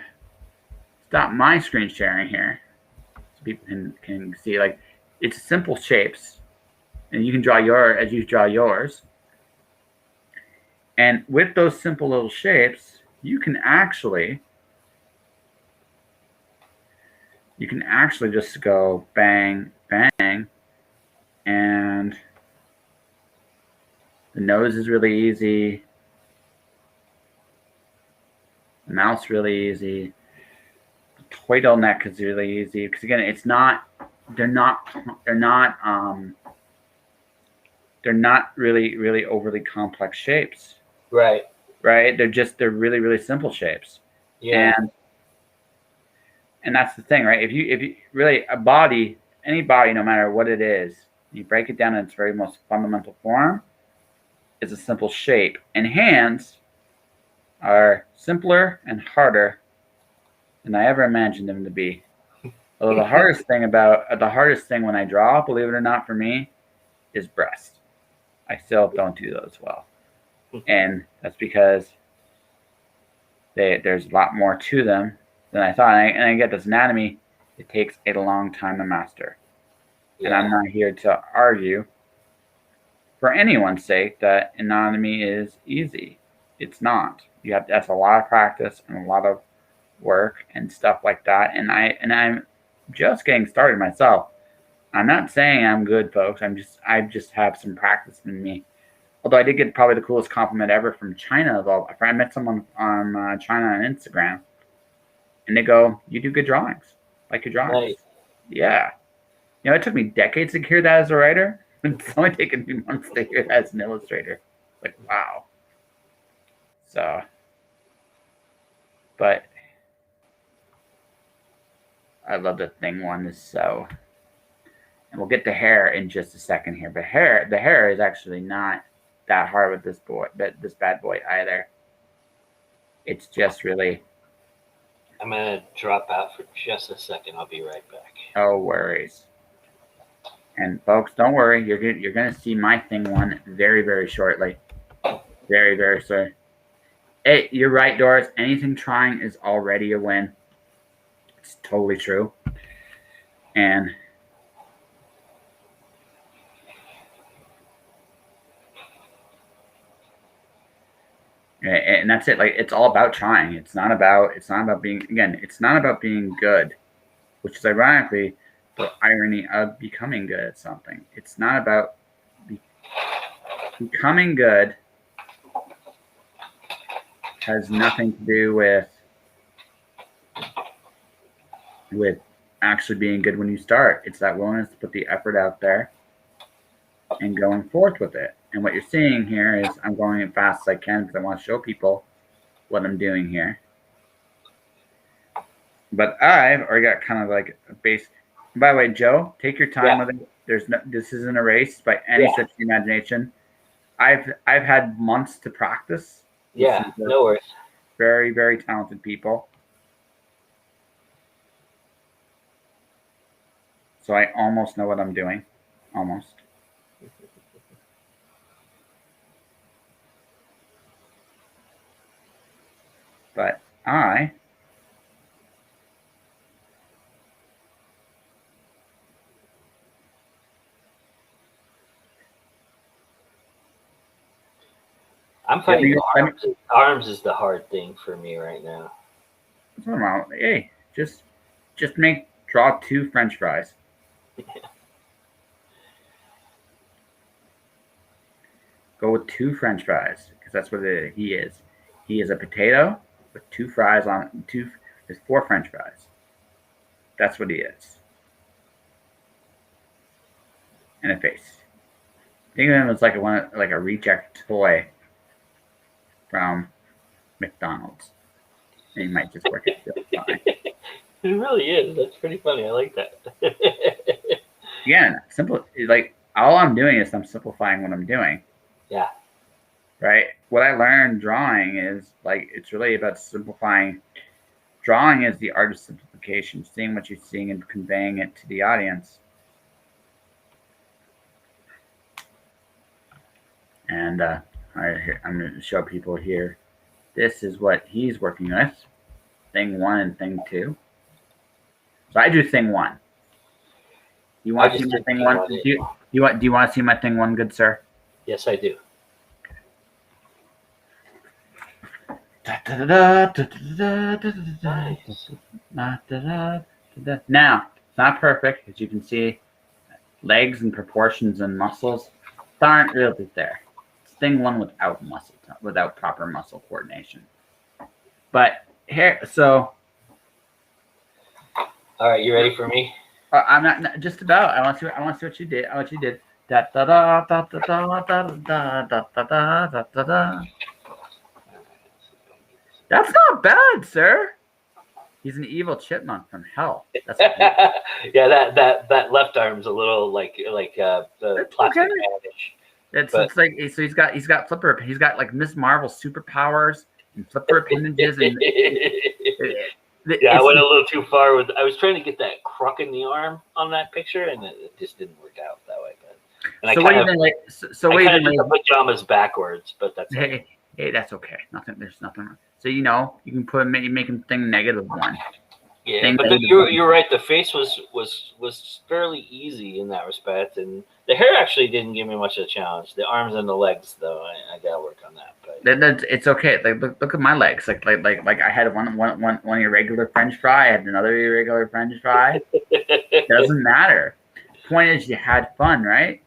stop my screen sharing here so people can see. Like, it's simple shapes, and you can draw as you draw yours. And with those simple little shapes, you can actually just go bang, bang, and the nose is really easy. The mouth's really easy. The turtle neck is really easy because again, they're not really overly complex shapes. Right. They're really, really simple shapes. Yeah. And that's the thing, right? If you really any body, no matter what it is, you break it down in its very most fundamental form, is a simple shape. And hands are simpler and harder than I ever imagined them to be. Although the hardest thing when I draw, believe it or not, for me, is breast. I still don't do those well. And that's because there's a lot more to them than I thought. And I get this anatomy, it takes a long time to master. Yeah. And I'm not here to argue for anyone's sake that anatomy is easy. It's not. That's a lot of practice and a lot of work and stuff like that. And I'm just getting started myself. I'm not saying I'm good, folks. I just have some practice in me. Although I did get probably the coolest compliment ever from China. I met someone on China on Instagram, and they go, "You do good drawings, like your drawings." Nice. Yeah, it took me decades to hear that as a writer. It's only taken me months to hear that as an illustrator. Like, wow. So, but I love the thing one is so. And we'll get to hair in just a second here. But the hair is actually not that hard with this bad boy either. It's just really. I'm gonna drop out for just a second. I'll be right back. No worries. And folks, don't worry, you're gonna see my thing one very, very shortly. Very, very soon. Hey, you're right, Doris. Anything trying is already a win. It's totally true. And that's it. Like, it's all about trying. It's not about being, again, it's not about being good, which is ironically the irony of becoming good at something. It's not about becoming good. Has nothing to do with actually being good when you start. It's that willingness to put the effort out there and going forth with it. And what you're seeing here is I'm going as fast as I can because I want to show people what I'm doing here. But I've already got kind of like a base. By the way, Joe, take your time with it. This isn't a race by any stretch of the imagination. I've had months to practice. Yeah, no worries. Very, very talented people. So I almost know what I'm doing. Almost. But I'm finding arms is the hard thing for me right now. Hey, just draw 2 French fries. Go with 2 French fries because that's what he is. He is a potato with 2 fries on 2. There's 4 French fries. That's what he is. And a face. Think of him as like a reject toy from McDonald's. And he might just work it fine. It really is. That's pretty funny. I like that. Yeah, simple. Like, all I'm doing is I'm simplifying what I'm doing. Yeah. Right? What I learned drawing is, like, it's really about simplifying. Drawing is the art of simplification, seeing what you're seeing and conveying it to the audience. And I'm going to show people here. This is what he's working with. Thing 1 and thing 2. So I do thing 1. You want to see my thing 1? Do you want to see my thing 1, good sir? Yes, I do. Now, it's not perfect, as you can see. Legs and proportions and muscles aren't really there. It's thing 1 without proper muscle coordination. But here, so. All right, you ready for me? I'm not just about. I want to see what you did. What you did. Da da da da da da da da da da da da da. That's not bad, sir. He's an evil chipmunk from hell. That's yeah, that left arm's a little like the plastic bandage. It's like, so he's got flipper. He's got like Miss Marvel superpowers and flipper appendages and. Yeah, I went a little too far with. I was trying to get that crook in the arm on that picture, and it just didn't work out that way. But so what do you like? So I kind of put pajamas backwards, but that's hey, that's okay. There's nothing wrong. So you can put make him thing -1. Yeah, but you're right. The face was fairly easy in that respect, and the hair actually didn't give me much of a challenge. The arms and the legs, though, I gotta work on that. But it's okay. Like look at my legs. Like I had one irregular French fry. I had another irregular French fry. It doesn't matter. The point is, you had fun, right?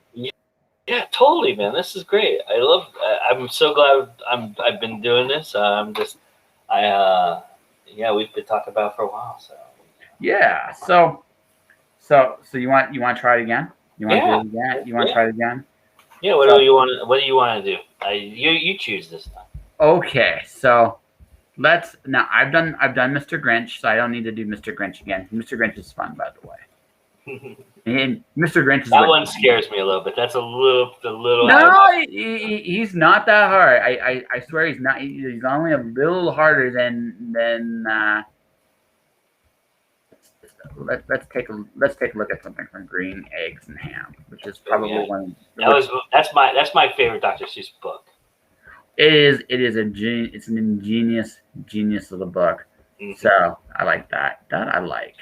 Yeah, totally, man. This is great. I'm so glad I've been doing this. We've been talking about it for a while. So yeah. So you want to try it again? You want to do it again? You want to try it again? Yeah. What do you want to do? You choose this time. Okay. So now I've done Mr. Grinch, so I don't need to do Mr. Grinch again. Mr. Grinch is fun, by the way. And Mr. Grinch is that one scares me a little bit. That's a little. No, he's not that hard. I swear he's not. He's only a little harder than let's take a look at something from Green Eggs and Ham, which is Oh probably yeah, one. that's my favorite Dr. Seuss book. It is it's an ingenious genius of the book. Mm-hmm. So I like that. That I like.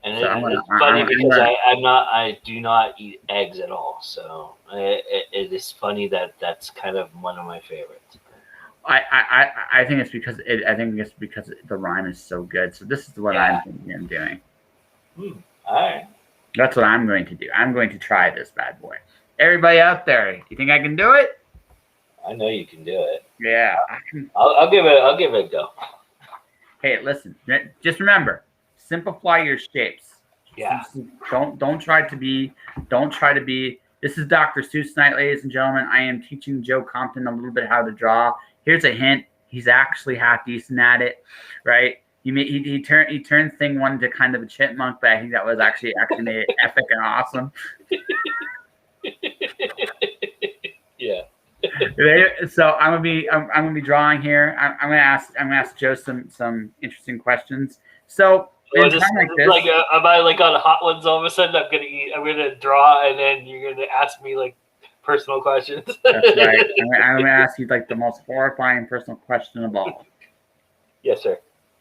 And So it's funny because I do not eat eggs at all. So it is funny that that's kind of one of my favorites. I think it's because the rhyme is so good. So this is what I'm thinking of doing. All right. That's what I'm going to do. I'm going to try this bad boy. Everybody out there, you think I can do it? I know you can do it. Yeah, I can. I'll give it a go. Hey, listen. Just remember, simplify your shapes. Yeah. Don't try to be. This is Dr. Seuss night, ladies and gentlemen. I am teaching Joe Compton a little bit how to draw. Here's a hint. He's actually half decent at it, right? He turned thing one to kind of a chipmunk, but I think that was actually made it epic and awesome. Yeah. So I'm gonna be drawing here. I'm gonna ask Joe some interesting questions. So in a time like this, am I like on Hot Ones all of a sudden? I'm gonna draw, and then you're gonna ask me like personal questions. That's right. I'm gonna ask you like the most horrifying personal question of all. Yes, sir.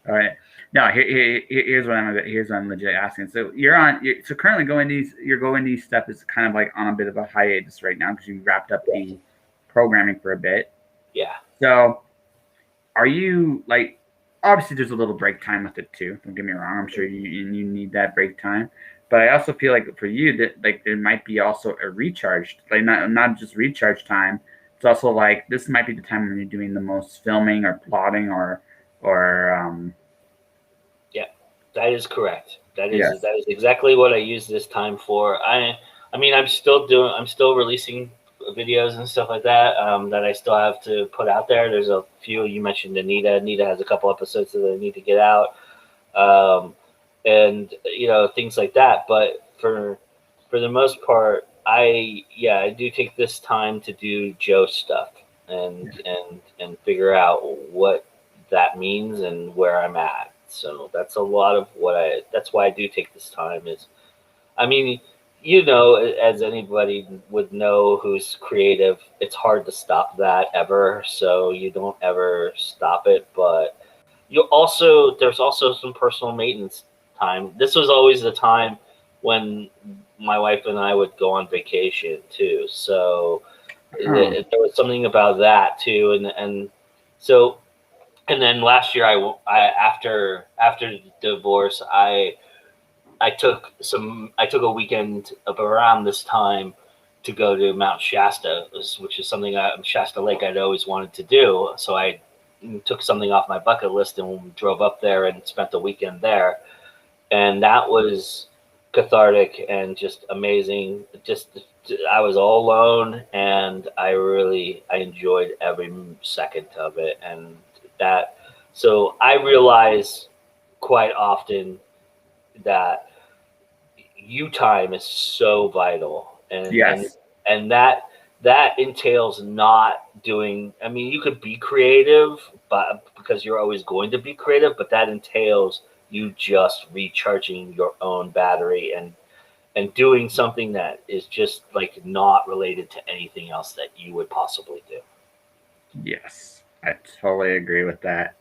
All right. No, here's what I'm legit asking. So you're currently going these steps is kind of like on a bit of a hiatus right now because you wrapped up the programming for a bit. Yeah. So are you like, obviously there's a little break time with it too. Don't get me wrong. I'm sure you need that break time. But I also feel like for you that like there might be also a recharge, like not just recharge time. It's also like this might be the time when you're doing the most filming or plotting or yeah, that is correct. That is exactly what I use this time for. I mean I'm still releasing videos and stuff like that that I still have to put out there. There's a few. You mentioned Anita has a couple episodes that I need to get out, and things like that. But for the most part, I do take this time to do Joe stuff and figure out what that means and where I'm at. So that's a lot of that's why I do take this time is, I mean, as anybody would know who's creative, it's hard to stop that ever. So you don't ever stop it. But there's also some personal maintenance time. This was always the time when my wife and I would go on vacation too. So there was something about that too. And so, and then last year after the divorce, I took a weekend up around this time to go to Mount Shasta, which is something Shasta Lake I'd always wanted to do. So I took something off my bucket list and drove up there and spent the weekend there, and that was cathartic and just amazing. I was all alone, and I enjoyed every second of it, and that. So I realize quite often that you time is so vital, and that entails not doing. I mean, you could be creative, but because you're always going to be creative, but that entails you just recharging your own battery and doing something that is just like not related to anything else that you would possibly do. Yes, I totally agree with that.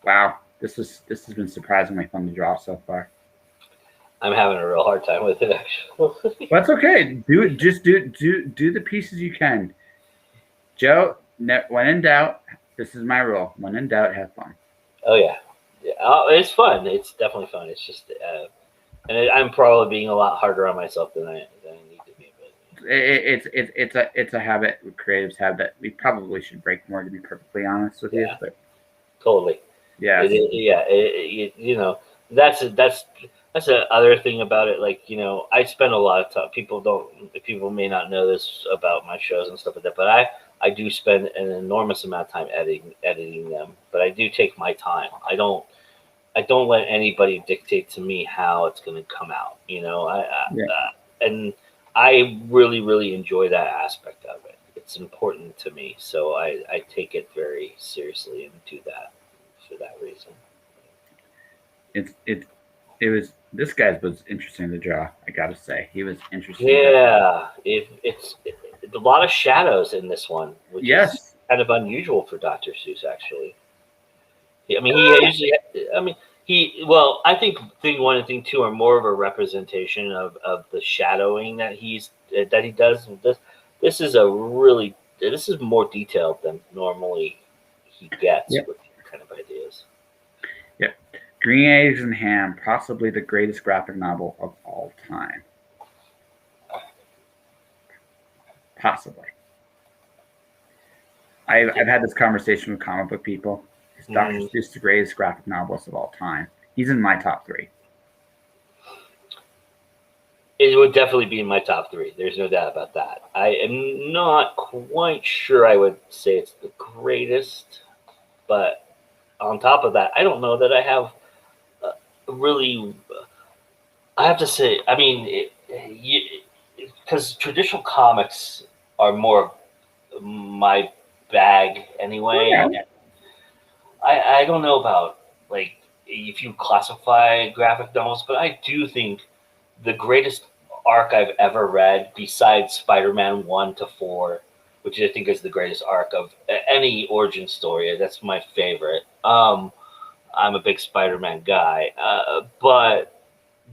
Wow, this has been surprisingly fun to draw so far. I'm having a real hard time with it, actually. That's okay. Do the pieces you can. Joe, when in doubt, this is my rule. When in doubt, have fun. Oh yeah. It's fun. It's definitely fun. It's just, I'm probably being a lot harder on myself than I need to be. But it's a habit creatives have that we probably should break more, to be perfectly honest with you. But totally. Yeah. That's the other thing about it. Like, I spend a lot of time. People may not know this about my shows and stuff like that, but I do spend an enormous amount of time editing them. But I do take my time. I don't let anybody dictate to me how it's going to come out. And I really, really enjoy that aspect of it. It's important to me, so I take it very seriously and do that for that reason. it was this guy's was interesting to draw. I gotta say, he was interesting. Yeah, it's a lot of shadows in this one, which is Yes. kind of unusual for Dr. Seuss, actually. I mean, he usually. I mean, he. Well, I think thing one and thing two are more of a representation of the shadowing that he does. This is a really this is more detailed than normally he gets Yep. with these kind of ideas. Yep. Green Eggs and Ham, possibly the greatest graphic novel of all time. Possibly. I've had this conversation with comic book people. Is Dr. Seuss the greatest graphic novelist of all time? He's in my top 3. It would definitely be in my top 3. There's no doubt about that. I am not quite sure I would say it's the greatest, but on top of that, I don't know that I have really. I have to say, I mean, because traditional comics are more my bag anyway. Oh, yeah. I don't know about like if you classify graphic novels, but I do think the greatest arc I've ever read, besides Spider-Man 1 to 4, which I think is the greatest arc of any origin story. That's my favorite. I'm a big Spider-Man guy, but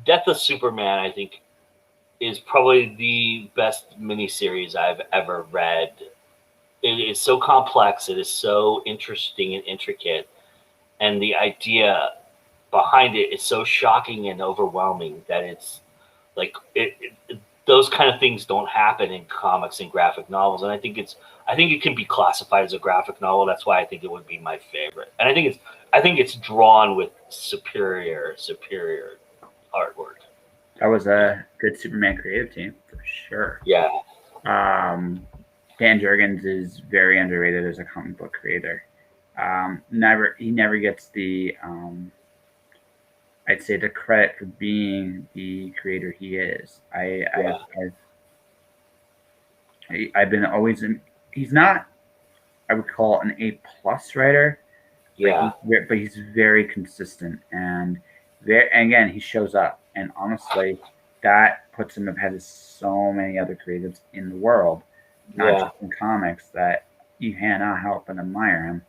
Death of Superman, I think, is probably the best miniseries I've ever read. It is so complex. It is so interesting and intricate, and the idea behind it is so shocking and overwhelming that it's like those kind of things don't happen in comics and graphic novels. And I think it can be classified as a graphic novel. That's why I think it would be my favorite. And I think it's drawn with superior artwork. That was a good Superman creative team for sure. Yeah. Dan Jurgens is very underrated as a comic book creator. He never gets the I'd say the credit for being the creator he is. I've been always in. He's not. I would call an A+ writer. Yeah. But he's very consistent and again he shows up, and honestly, that puts him ahead of so many other creatives in the world, not just in comics, that you cannot help but admire him.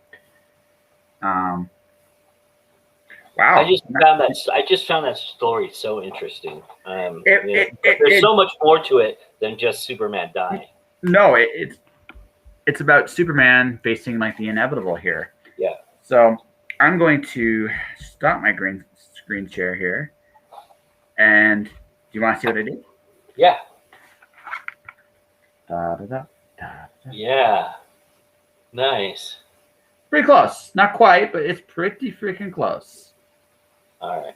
Wow! I just found that story so interesting. There's so much more to it than just Superman dying. No, it's about Superman facing like the inevitable here. Yeah. So I'm going to stop my green screen share here, and do you want to see what I did? Yeah. Da, da, da, da, da. Yeah. Nice. Pretty close. Not quite, but it's pretty freaking close. All right.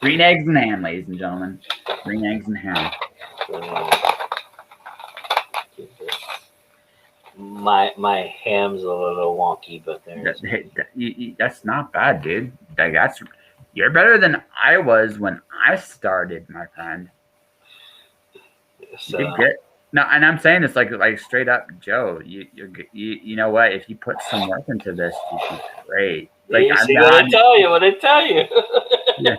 Green Eggs and Ham, ladies and gentlemen. Green Eggs and Ham. My ham's a little wonky, but that's not bad, dude. You're better than I was when I started, my friend. So, you did. No, and I'm saying this like straight up, Joe. You know what? If you put some work into this, you'd be great. Like you see what I tell you. Yeah.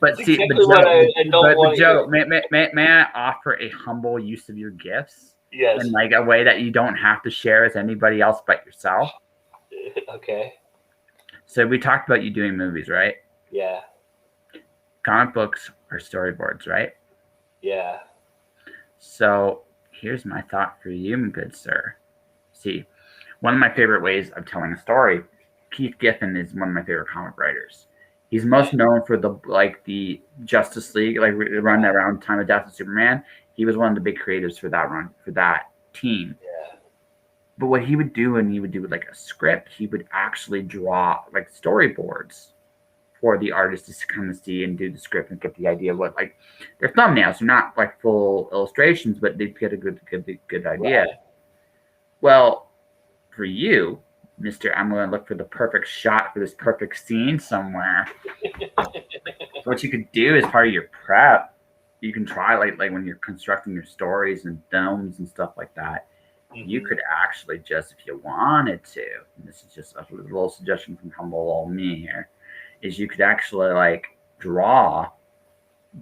But that's see, exactly what I don't want. Joe, may I offer a humble use of your gifts? Yes. In like a way that you don't have to share with anybody else but yourself. Okay. So we talked about you doing movies, right? Yeah. Comic books are storyboards, right? Yeah. So here's my thought for you, good sir. See, one of my favorite ways of telling a story, Keith Giffen is one of my favorite comic writers. He's most known for the Justice League, like run around time of Death of Superman. He was one of the big creators for that run, for that team. Yeah. But what he would do when he would do like a script, he would actually draw like storyboards for the artist to come and see and do the script and get the idea of what, like, their thumbnails are not like full illustrations, but they get a good idea. Right. Well, for you, Mr. I'm going to look for the perfect shot for this perfect scene somewhere. So what you could do as part of your prep, you can try like when you're constructing your stories and films and stuff like that, you could actually just, if you wanted to, and this is just a little suggestion from humble old me here, is you could actually like draw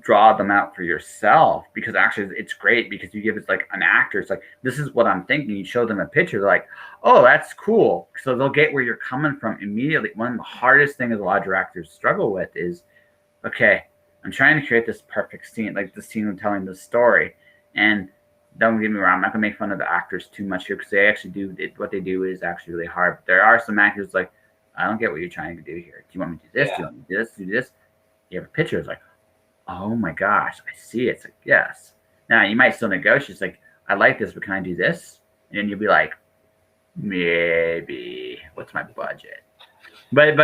them out for yourself, because actually it's great because you give it like an actor, it's like, this is what I'm thinking, you show them a picture, they're like, oh, that's cool, so they'll get where you're coming from immediately. One of the hardest things a lot of directors struggle with is, okay, I'm trying to create this perfect scene, like the scene of telling the story, and don't get me wrong, I'm not gonna make fun of the actors too much here because they actually do what they do is actually really hard. But there are some actors like, I don't get what you're trying to do here. Do you want me to do this? Do you want me to do this? Do this? You have a picture. It's like, oh my gosh, I see it. It's like, yes. Now you might still negotiate. It's like, I like this, but can I do this? And then you'll be like, maybe. What's my budget? But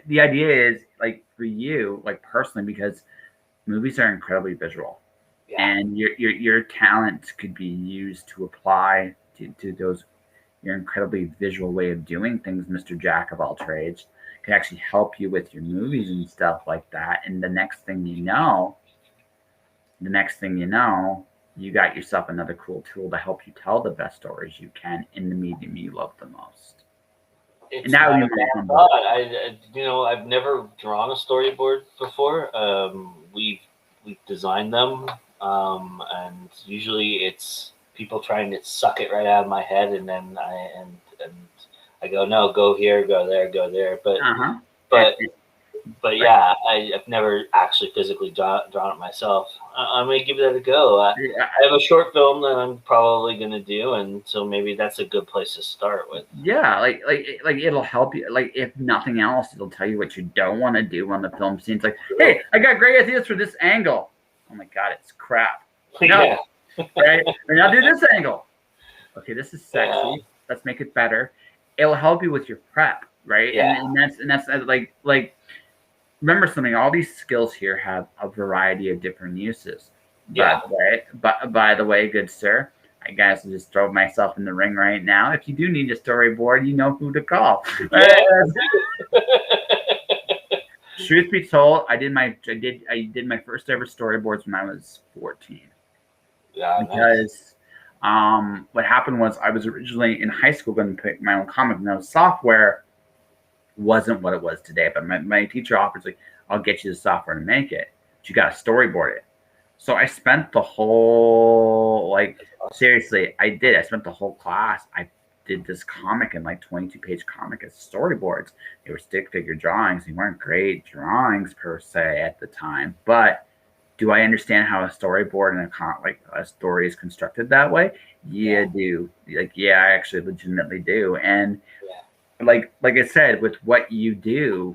the idea is like for you, like personally, because movies are incredibly visual, and your talent could be used to apply to those, your incredibly visual way of doing things, Mr. Jack of all trades, can actually help you with your movies and stuff like that. And the next thing you know, you got yourself another cool tool to help you tell the best stories you can in the medium you love the most. It's not a bad thought. I've never drawn a storyboard before. We've designed them, and usually it's people trying to suck it right out of my head, and then I go, no, go here, go there. But yeah, I've never actually physically drawn it myself. I'm gonna give that a go. I have a short film that I'm probably gonna do, and so maybe that's a good place to start with. Yeah, like it'll help you. Like if nothing else, it'll tell you what you don't want to do on the film scene. It's like, hey, I got great ideas for this angle. Oh my god, it's crap. No, right? Or now do this angle. Okay, this is sexy. Yeah. Let's make it better. It'll help you with your prep, right? Yeah. And that's like. Remember something, all these skills here have a variety of different uses. Yeah. But by the way, good sir, I guess I just throw myself in the ring right now. If you do need a storyboard, you know who to call. Yeah. Truth be told, I did my first ever storyboards when I was 14. Yeah. Because what happened was I was originally in high school going to pick my own comic, and the software wasn't what it was today, but my teacher offers like, I'll get you the software to make it, but you got to storyboard it. So I spent the whole, seriously, I spent the whole class. I did this comic in 22-page comic as storyboards. They were stick figure drawings. They weren't great drawings per se at the time, but do I understand how a storyboard and a story is constructed that way? Yeah, I do. I actually legitimately do. And like I said, with what you do,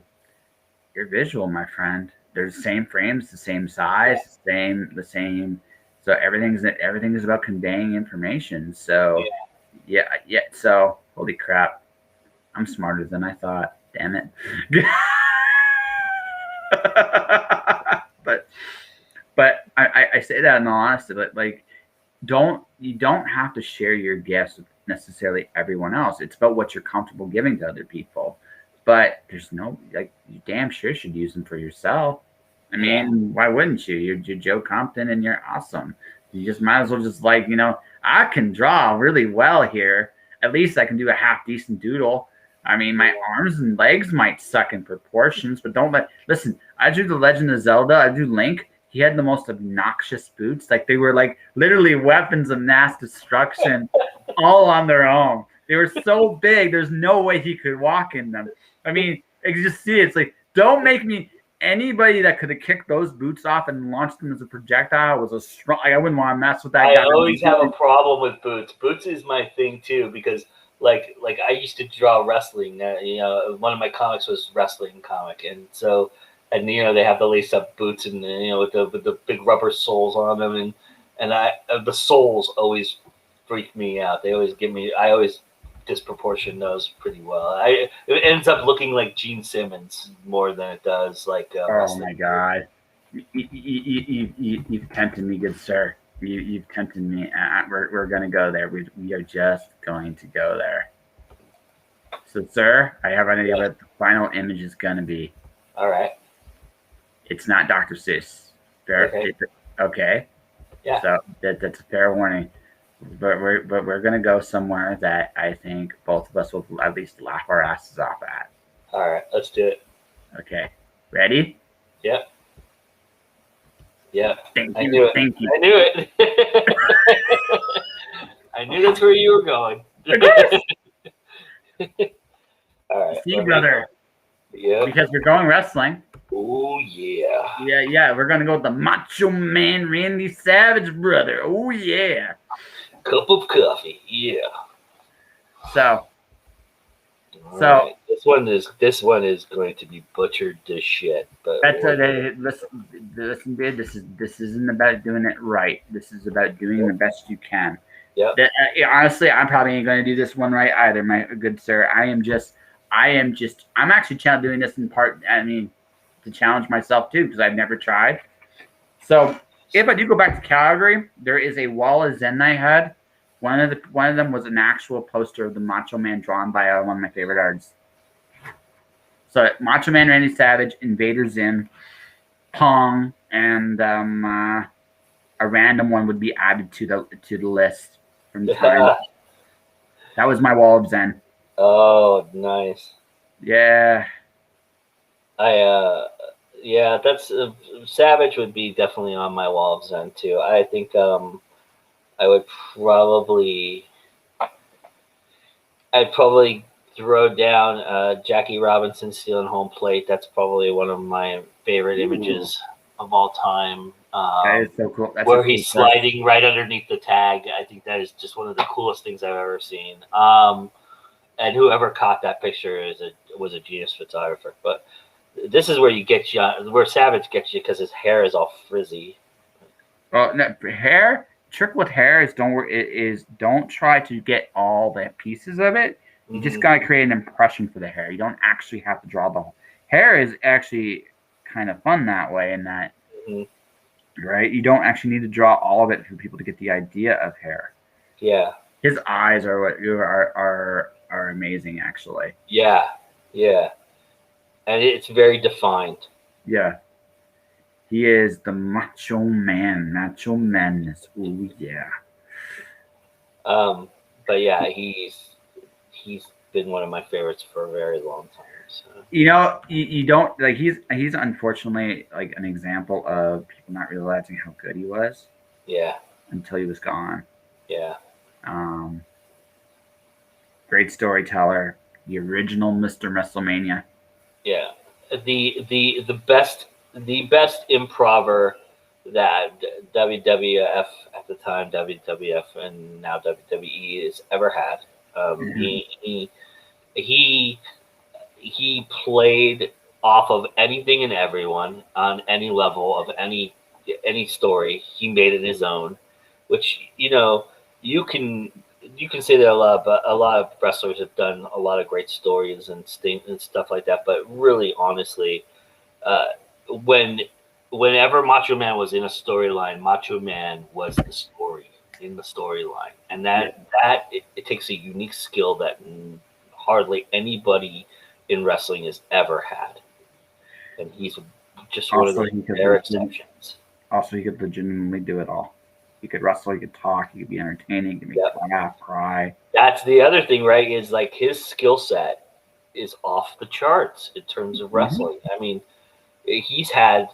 you're visual, my friend. They're the same frames, the same size, the same. So everything is about conveying information. So yeah. So holy crap, I'm smarter than I thought. Damn it. but I say that in all honesty, but you don't have to share your gifts with necessarily everyone else. It's about what you're comfortable giving to other people. But there's no, you damn sure should use them for yourself. I mean, why wouldn't you? You're Joe Compton and you're awesome. You just might as well just I can draw really well here. At least I can do a half decent doodle. I mean, my arms and legs might suck in proportions, but listen, I drew The Legend of Zelda. I drew Link. He had the most obnoxious boots. They were literally weapons of mass destruction all on their own. They were so big, there's no way he could walk in them. I mean, you just see it. It's don't make me, anybody that could have kicked those boots off and launched them as a projectile was a strong, I wouldn't want to mess with that guy. I always have a problem with boots. Boots is my thing too, because like I used to draw wrestling. One of my comics was wrestling comic, and so. And they have the lace-up boots, and with the big rubber soles on them, and the soles always freak me out. They always I always disproportion those pretty well. It ends up looking like Gene Simmons more than it does oh my god, you've tempted me, good sir. You've tempted me. We're gonna go there. We are just going to go there. So, sir, I have an idea what the final image is gonna be. All right. It's not Dr. Seuss. Fair. Okay. Yeah. So that's a fair warning. But we're gonna go somewhere that I think both of us will at least laugh our asses off at. All right, let's do it. Okay, ready? Yep. Yep. Thank I you, knew it. thank you. I knew it. I knew that's where you were going. Of course. All right. See, brother, Yep. because we're going wrestling. Oh yeah. Yeah, we're gonna go with the Macho Man Randy Savage, brother. Oh yeah. Cup of coffee. Yeah. So All So right. This one is going to be butchered to shit. But that's listen, dude. This isn't about doing it right. This is about doing the best you can. Yep. Honestly, I'm probably ain't going to do this one right either, my good sir. I'm actually doing this in part. I mean, to challenge myself too, because I've never tried. So if I do go back to Calgary, there is a wall of Zen I had. One of them was an actual poster of the Macho Man drawn by one of my favorite artists. So Macho Man Randy Savage, Invader Zim, Pong, and a random one would be added to the list from time. That was my wall of Zen. Oh, nice. Yeah. Yeah, that's Savage would be definitely on my wall of Zen too. I think I would probably I'd probably throw down Jackie Robinson stealing home plate. That's probably one of my favorite images of all time. That is so cool. That's where cool he's sliding right underneath the tag. I think that is just one of the coolest things I've ever seen. And whoever caught that picture was a genius photographer. But this is where where Savage gets you because his hair is all frizzy. Well, no, hair. Trick with hair is don't try to get all the pieces of it. You just gotta create an impression for the hair. You don't actually have to draw the whole hair. Is actually kind of fun that way, in that right. You don't actually need to draw all of it for people to get the idea of hair. Yeah, his eyes are amazing, actually. Yeah, and it's very defined. Yeah, he is the Macho Man. Macho Madness. Oh yeah. But yeah, he's been one of my favorites for a very long time. So. You don't like he's unfortunately like an example of people not realizing how good he was. Yeah. Until he was gone. Yeah. Great storyteller. The original Mr. WrestleMania. Yeah. The best improver that WWF at the time, WWF and now WWE has ever had. He played off of anything and everyone on any level of any story. He made it his own, which you can say that a lot, but a lot of wrestlers have done a lot of great stories and stuff like that. But really, honestly, whenever Macho Man was in a storyline, Macho Man was the story in the storyline, and it takes a unique skill that hardly anybody in wrestling has ever had, and he's just one of the rare exceptions. Also, he could legitimately do it all. He could wrestle, he could talk, he could be entertaining, he could make you laugh, cry. That's the other thing, right? Is like his skill set is off the charts in terms of wrestling. I mean, he's had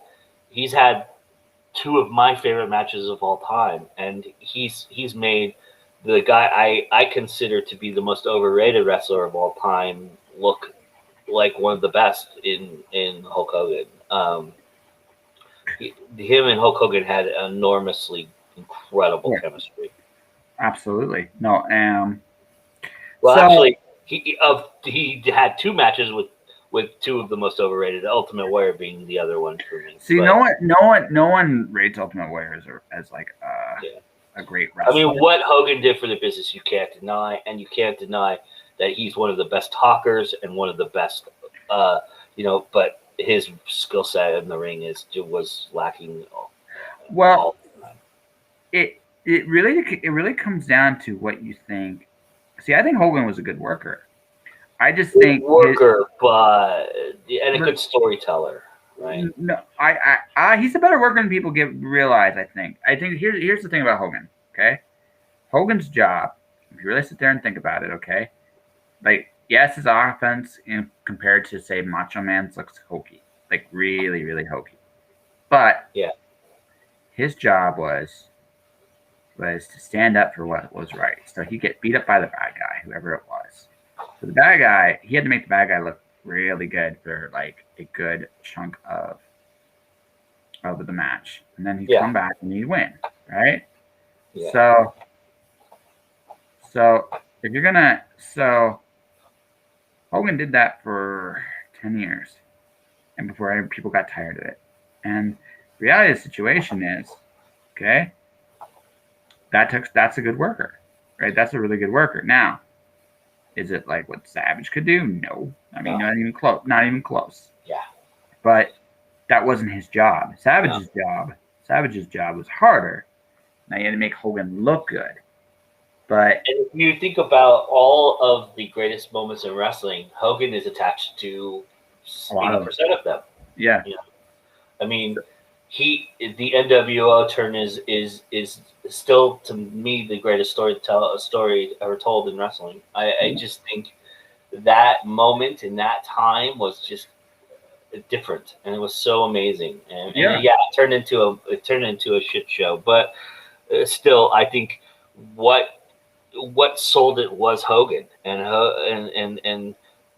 two of my favorite matches of all time, and he's made the guy I consider to be the most overrated wrestler of all time look like one of the best in Hulk Hogan. Him and Hulk Hogan had enormously incredible chemistry. Absolutely. No, well, actually, he had two matches with two of the most overrated, Ultimate Warrior being the other one for me. See, no one rates Ultimate Warrior as like a great wrestler. I mean, what Hogan did for the business, you can't deny, and you can't deny that he's one of the best talkers and one of the best, but his skill set in the ring was lacking. Well, it really comes down to what you think. See, I think Hogan was a good worker. I just think but a good storyteller, right? No, he's a better worker than people realize. I think here's the thing about Hogan. Okay, Hogan's job, if you really sit there and think about it, okay, like yes, his offense compared to say Macho Man's looks hokey, like really, really hokey. But Yeah. his job was to stand up for what was right. So he'd get beat up by the bad guy, whoever it was. So the bad guy, he had to make the bad guy look really good for like a good chunk of the match, and then he'd come back and he'd win, right? Yeah. So if you're gonna so Hogan did that for 10 years, and before people got tired of it. And the reality of the situation is, okay, that's a good worker, right? That's a really good worker. Now, is it like what Savage could do? No, I mean not even close. Not even close. Yeah. But that wasn't his job. Savage's job was harder. Now he had to make Hogan look good. But and if you think about all of the greatest moments in wrestling, Hogan is attached to 80% of them. Yeah. You know? I mean, the NWO turn is still to me the greatest story ever told in wrestling. I just think that moment in that time was just different, and it was so amazing. And it turned into a shit show, but still, I think what sold it was Hogan, and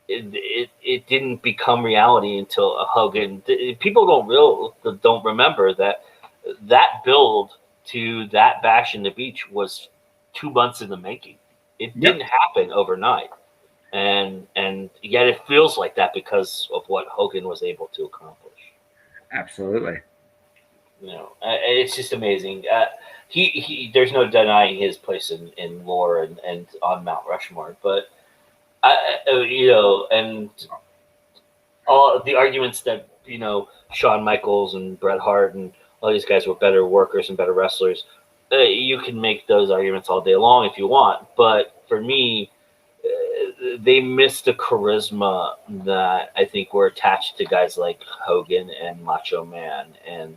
it didn't become reality until Hogan. People don't remember that build to that bash in the beach was 2 months in the making. It didn't happen overnight, and yet it feels like that because of what Hogan was able to accomplish. Absolutely. It's just amazing. He there's no denying his place in lore and on Mount Rushmore, but and all the arguments that Shawn Michaels and Bret Hart and all these guys were better workers and better wrestlers. You can make those arguments all day long if you want, but for me, they missed the charisma that I think were attached to guys like Hogan and Macho Man, and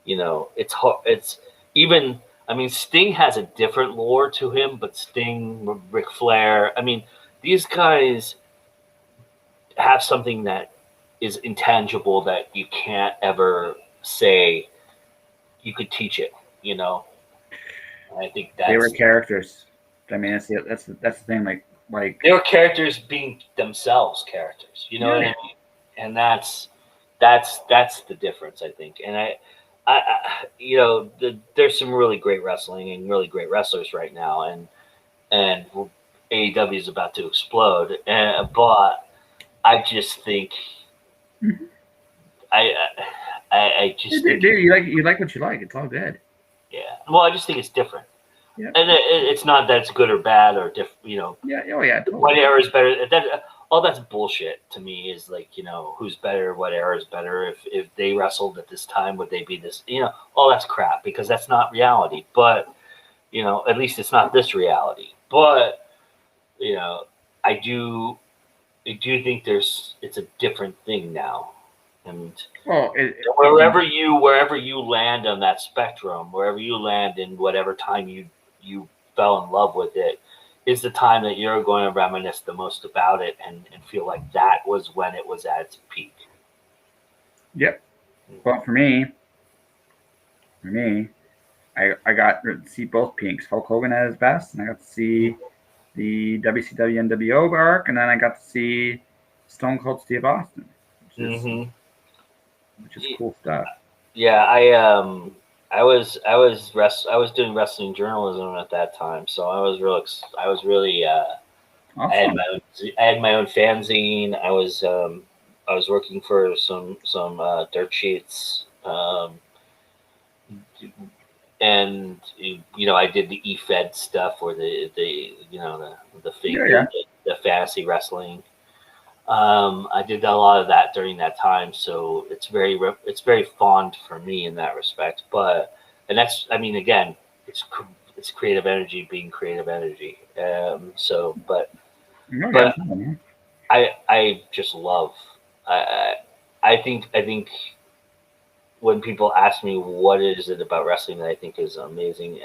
it's hard. It's even. I mean, Sting has a different lore to him, but Sting, Ric Flair. I mean, these guys have something that is intangible that you can't ever say you could teach it. And I think they were characters. I mean, that's the thing. Like they were characters being themselves characters. You know what I mean? And that's the difference, I think. And I there's some really great wrestling and really great wrestlers right now, and AEW is about to explode. But I just think, I just think, dude, you like what you like. It's all good. Yeah. Well, I just think it's different. Yeah. And it's not that it's good or bad or different. Yeah. Oh yeah. Totally. What era is better? All that's bullshit to me. Is like who's better? What era is better? If they wrestled at this time, would they be this? All that's crap because that's not reality. But at least it's not this reality. But I do think it's a different thing now. And wherever you land on that spectrum, wherever you land in whatever time you fell in love with it, is the time that you're going to reminisce the most about it and feel like that was when it was at its peak. Yep. Well, for me, I got to see both peaks. Hulk Hogan at his best, and I got to see the WCW NWO arc, and then I got to see Stone Cold Steve Austin, which is cool stuff. Yeah, I was doing wrestling journalism at that time, so I was really awesome. I had my own fanzine. I was working for some dirt sheets, and I did the eFed stuff or the fantasy wrestling. I did a lot of that during that time, so it's very fond for me in that respect. And that's, I mean, again, it's creative energy being creative energy. I just love. I think when people ask me what is it about wrestling that I think is amazing,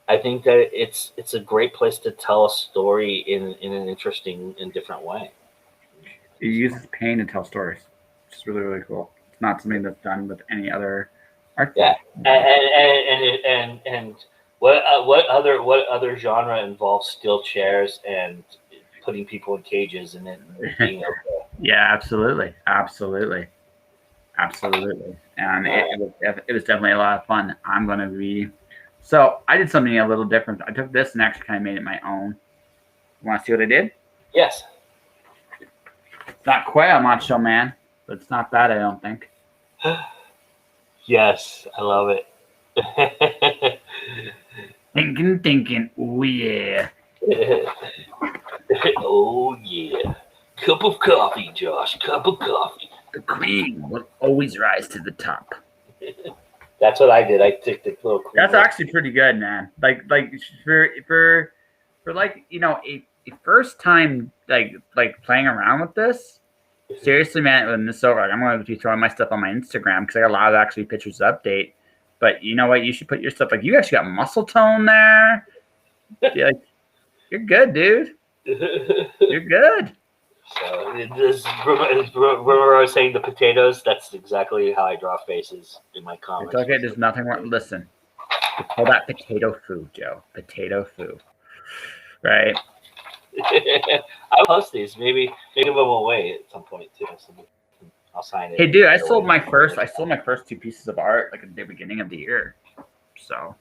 I think that it's a great place to tell a story in an interesting and different way. It uses pain to tell stories, which is really, really cool. It's not something that's done with any other art Yeah, form. and what other genre involves steel chairs and putting people in cages and then being okay? Yeah, absolutely, absolutely, absolutely. And it was definitely a lot of fun. I'm gonna be. So I did something a little different. I took this and actually kind of made it my own. You want to see what I did? Yes. It's not quite a Macho Man, but it's not bad, I don't think. Yes, I love it. Thinking. Oh yeah. Oh yeah, cup of coffee, Josh. Cup of coffee. The queen will always rise to the top. That's what I did. I took the little. That's actually pretty good, man. Like for like a first time like playing around with this. Seriously, man, when this is over, I'm going to be throwing my stuff on my Instagram because I got a lot of actually pictures to update. But you know what? You should put your stuff like you actually got muscle tone there. You're good, dude. You're good. So remember I was saying the potatoes. That's exactly how I draw faces in my comics. It's okay. There's nothing wrong. Listen, we call that potato foo, Joe. Potato foo, right? I'll post these. Maybe give them away at some point too. So I'll sign it. Hey, dude, I sold my first two pieces of art like at the beginning of the year. So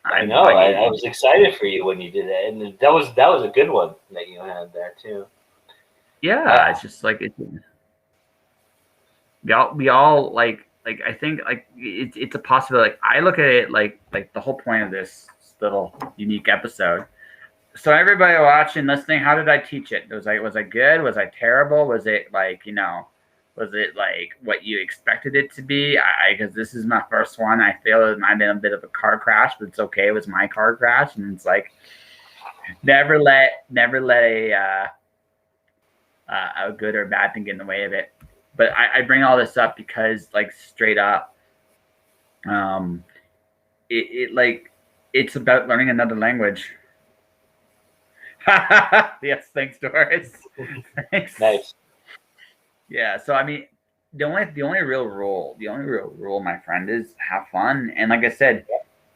I know. I was excited for you when you did it, and that was a good one that you had there too. Yeah, it's just like we all like I think like it's a possibility. Like I look at it like the whole point of this little unique episode. So everybody watching, listening, how did I teach it? Was I good? Was I terrible? Was it like was it like what you expected it to be? Because this is my first one. I feel it might have been a bit of a car crash, but it's okay. It was my car crash, and it's like never let a good or bad thing get in the way of it. But I bring all this up because, like, straight up, it's about learning another language. Yes, thanks, Doris. Thanks. Nice. Yeah, so I mean, the only real rule, my friend, is have fun. And like I said,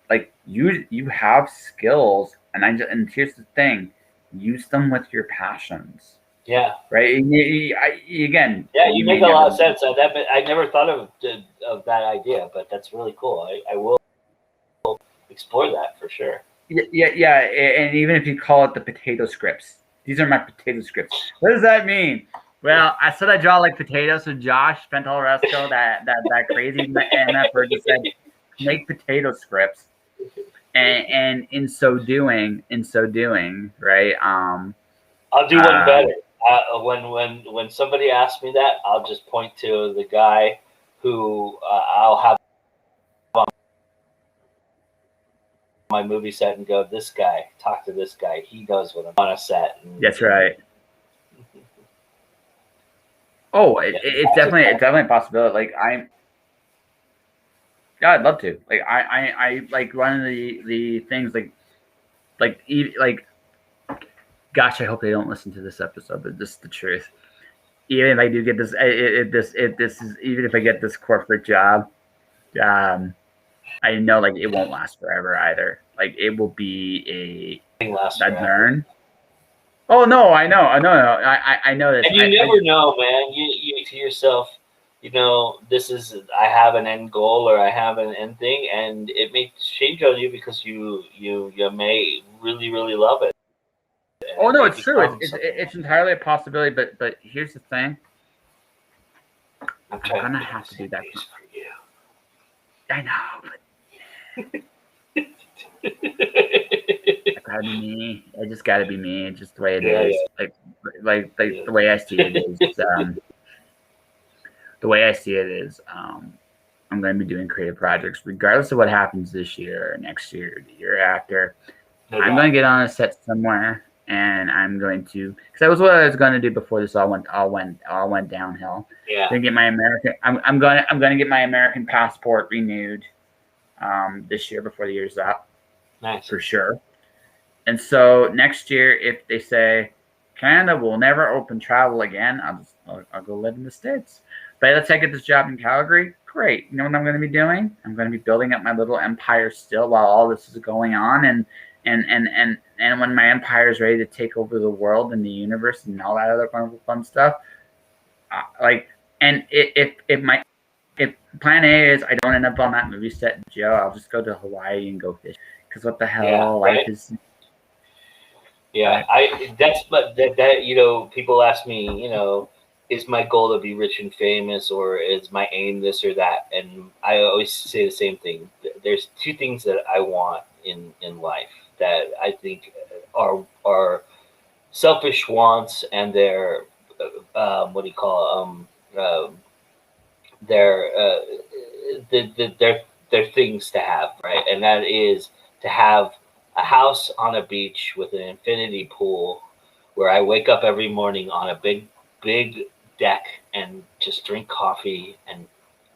like you have skills, and here's the thing, use them with your passions. Yeah. Right. Again. Yeah, you make a lot of sense. I never thought of that idea, but that's really cool. I will explore that for sure. Yeah, and even if you call it the potato scripts, these are my potato scripts. What does that mean? Well, I said I draw like potatoes, so Josh Pentoresco, that crazy MF, just said make potato scripts, and in so doing, right? I'll do one better. When somebody asks me that, I'll just point to the guy who I'll have on my movie set and go, this guy, talk to this guy. He knows what I'm on a set. That's right. Oh, it's definitely a possibility. Like I'd love to. Like I like one of the things like. Gosh, I hope they don't listen to this episode, but this is the truth. Even if I do get this, even if I get this corporate job, I know like it won't last forever either. Like it will be a learn. Oh no, I know. I know this. And you never know, man. You to yourself, this is I have an end goal or I have an end thing, and it may change on you because you may really really love it. Oh no, it's true. It's entirely a possibility. But here's the thing. I'm gonna have to do that for you. I know, but I gotta be me. I just gotta be me. It's just the way it is. Yeah. Like the way I see it is. The way I see it is. I'm going to be doing creative projects regardless of what happens this year, or next year, or the year after. I'm going to get on a set somewhere. And I'm going to, because that was what I was going to do before this all went downhill. Yeah. Gonna get my American. I'm going to get my American passport renewed, this year before the year's up. Nice. for sure. And so next year, if they say Canada will never open travel again, I'll go live in the States. But let's say I get this job in Calgary. Great. You know what I'm going to be doing? I'm going to be building up my little empire still while all this is going on. And when my empire is ready to take over the world and the universe and all that other fun stuff, if plan A is I don't end up on that movie set in jail, I'll just go to Hawaii and go fish. Because what the hell, life is. Yeah, that people ask me, is my goal to be rich and famous, or is my aim this or that? And I always say the same thing. There's two things that I want in life that I think are selfish wants, and they're what do you call they're things to have, right? And that is to have a house on a beach with an infinity pool where I wake up every morning on a big deck and just drink coffee and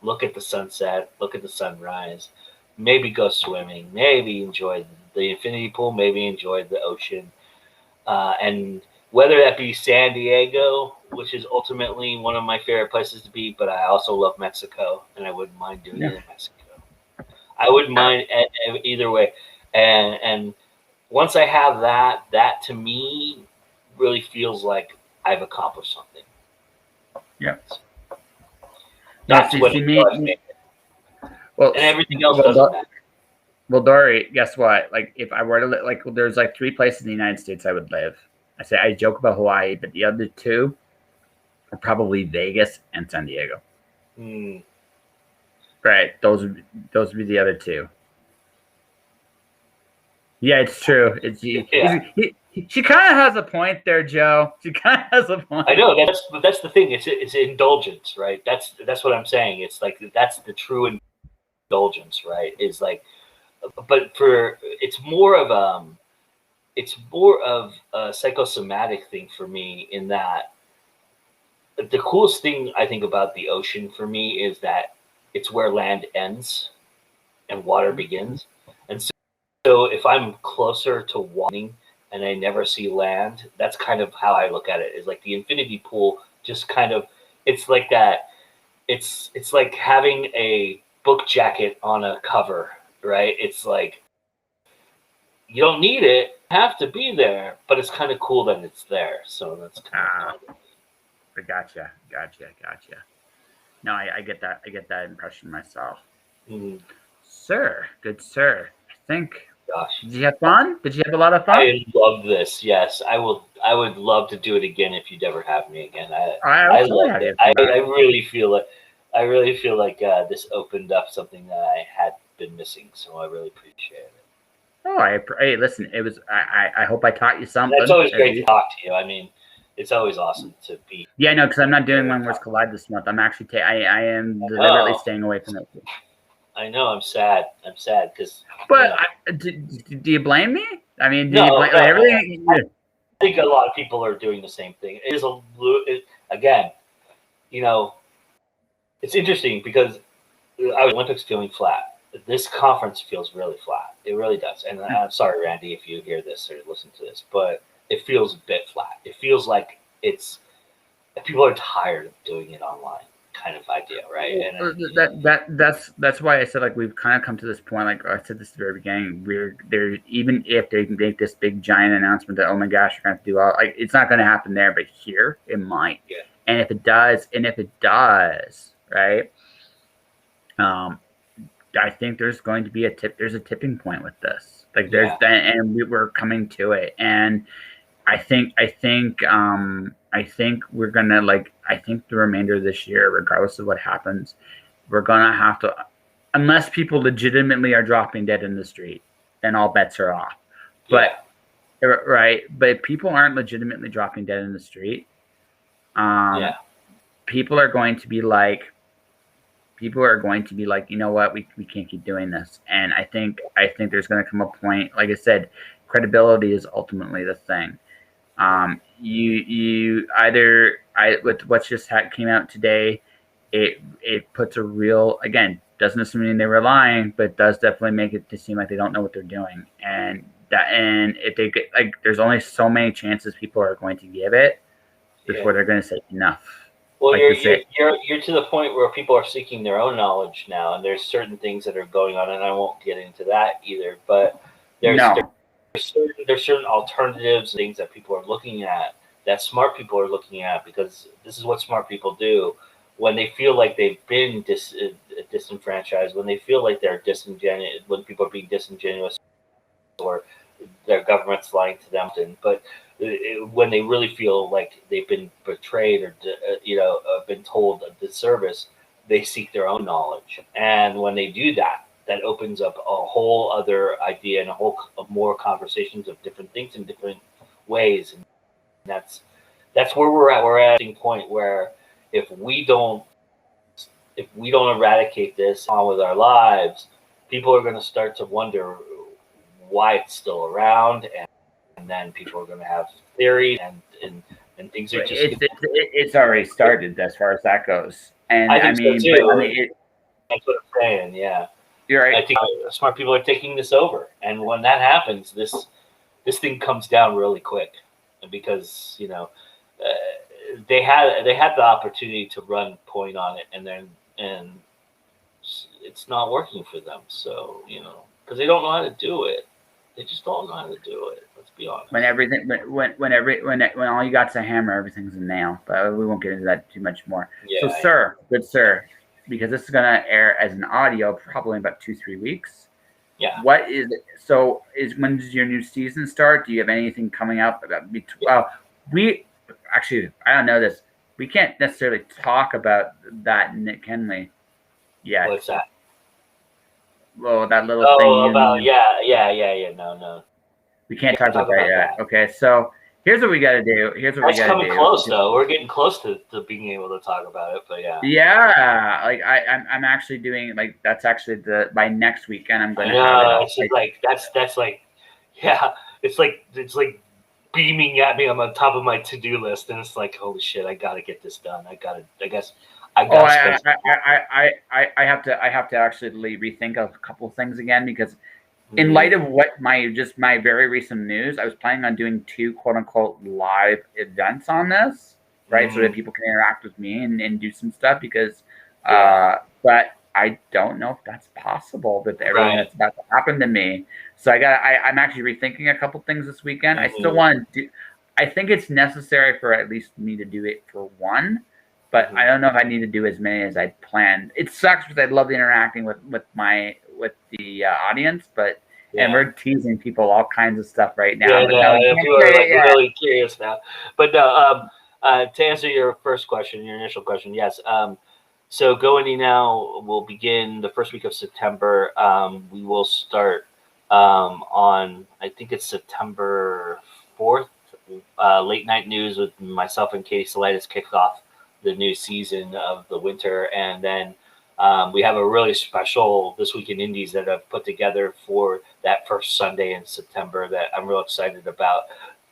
look at the sunset, look at the sunrise, maybe go swimming, maybe enjoy the infinity pool, maybe enjoy the ocean. And whether that be San Diego, which is ultimately one of my favorite places to be, but I also love Mexico, and I wouldn't mind doing it in Mexico. I wouldn't mind either way. And once I have that to me really feels like I've accomplished something. Yeah. That's what me. Well, and everything else doesn't matter. Well, Dory, guess what? Like, if I were to there's like 3 places in the United States I would live. I joke about Hawaii, but the other 2 are probably Vegas and San Diego. Right, those would be the other 2. Yeah, it's true. She kind of has a point there, Joe. She kind of has a point. I know that's the thing. It's indulgence, right? That's what I'm saying. It's like that's the true indulgence, right? Is like, but it's more of a psychosomatic thing for me, in that the coolest thing I think about the ocean for me is that it's where land ends and water begins. And so if I'm closer to water and I never see land, that's kind of how I look at it. Is like the infinity pool just kind of, it's like that. It's like having a book jacket on a cover, right? It's like, you don't need it, have to be there, but it's kind of cool that it's there. So that's kind of Gotcha. No, I get that. I get that impression myself. Sir, good sir. I think. Gosh. Did you have fun? Did you have a lot of fun? I love this. Yes, I would love to do it again if you'd ever have me again. I love it. I really feel it. I really feel like this opened up something that I had been missing. So I really appreciate it. Oh, hey, listen. It was. I hope I taught you something. It's always great to talk to you. I mean, it's always awesome to be. Yeah, no, because I'm not doing When Worlds Collide this month. I'm actually. I am deliberately staying away from it. I know. I'm sad because. But do you blame me? I mean, do you blame everything? I think a lot of people are doing the same thing. It is again, it's interesting because I was Olympics feeling flat. This conference feels really flat. It really does. And I'm sorry, Randy, if you hear this or listen to this, but it feels a bit flat. It feels like people are tired of doing it online. Kind of idea, right? And that's why I said, like, we've kind of come to this point. Like I said this at the very beginning, there, even if they make this big giant announcement that, oh my gosh, you're going to do all, like, it's not going to happen there, but here it might. Yeah. And if it does, right? I think there's going to be there's a tipping point with this. Like and we're coming to it, and I think we're gonna I think the remainder of this year, regardless of what happens, we're gonna have to, unless people legitimately are dropping dead in the street, then all bets are off. But but if people aren't legitimately dropping dead in the street, people are going to be like, you know what, we can't keep doing this. And I think there's going to come a point, like I said, credibility is ultimately the thing. With what just came out today, it puts a real, again, Doesn't necessarily mean they were lying, but it does definitely make it to seem like they don't know what they're doing. And if they get like, there's only so many chances people are going to give it before they're going to say enough. Well, like you're to the point where people are seeking their own knowledge now, and there's certain things that are going on, and I won't get into that either. But there's certain alternatives, things that people are looking at, that smart people are looking at, because this is what smart people do. When they feel like they've been disenfranchised, when they feel like they're disingenuous, when people are being disingenuous, or their government's lying to them, but when they really feel like they've been betrayed or been told a disservice, they seek their own knowledge. And when they do that, that opens up a whole other idea and of more conversations of different things in different ways. And that's where we're at. We're at a point where if we don't eradicate this on with our lives, people are going to start to wonder why it's still around, and then people are going to have theories and things are just. It's already started as far as that goes, and I think so too. That's what I'm saying. Yeah, you're right. I think smart people are taking this over, and when that happens, this thing comes down really quick, because they had the opportunity to run point on it, and it's not working for them. So because they don't know how to do it. They just don't know how to do it. Let's be honest. When all you got's a hammer, everything's a nail. But we won't get into that too much more. Yeah, so, good sir, because this is gonna air as an audio probably in about 2-3 weeks. Yeah. What is it? So when does your new season start? Do you have anything coming up about? We actually, I don't know this. We can't necessarily talk about that, can we? Yeah. What's that? Well, that little thing. Yeah. No. We can't talk about that yet. Okay, so here's what we got to do. That's coming close, though. We're getting close to being able to talk about it, but yeah. Yeah, like I'm actually doing, like, that's actually by next weekend I'm going to have it. That's like, yeah, it's like beaming at me. I'm on top of my to-do list, and it's like, holy shit, I got to get this done. I have to actually rethink of a couple things again, because in light of what my very recent news, I was planning on doing 2 quote unquote live events on this, right? So that people can interact with me and do some stuff, because but I don't know if that's possible with everything that's about to happen to me. So I'm actually rethinking a couple things this weekend. I still want to do, I think it's necessary for at least me to do it for one. But I don't know if I need to do as many as I planned. It sucks because I love interacting with the audience, but and we're teasing people all kinds of stuff right now. People are really curious now. But no, to answer your initial question, yes. So Go Indie Now will begin the first week of September. We will start on, I think it's September 4th. Late night news with myself and Katie Salidas kicked off the new season of the winter, and then we have a really special This Week in Indies that I've put together for that first Sunday in September that I'm real excited about,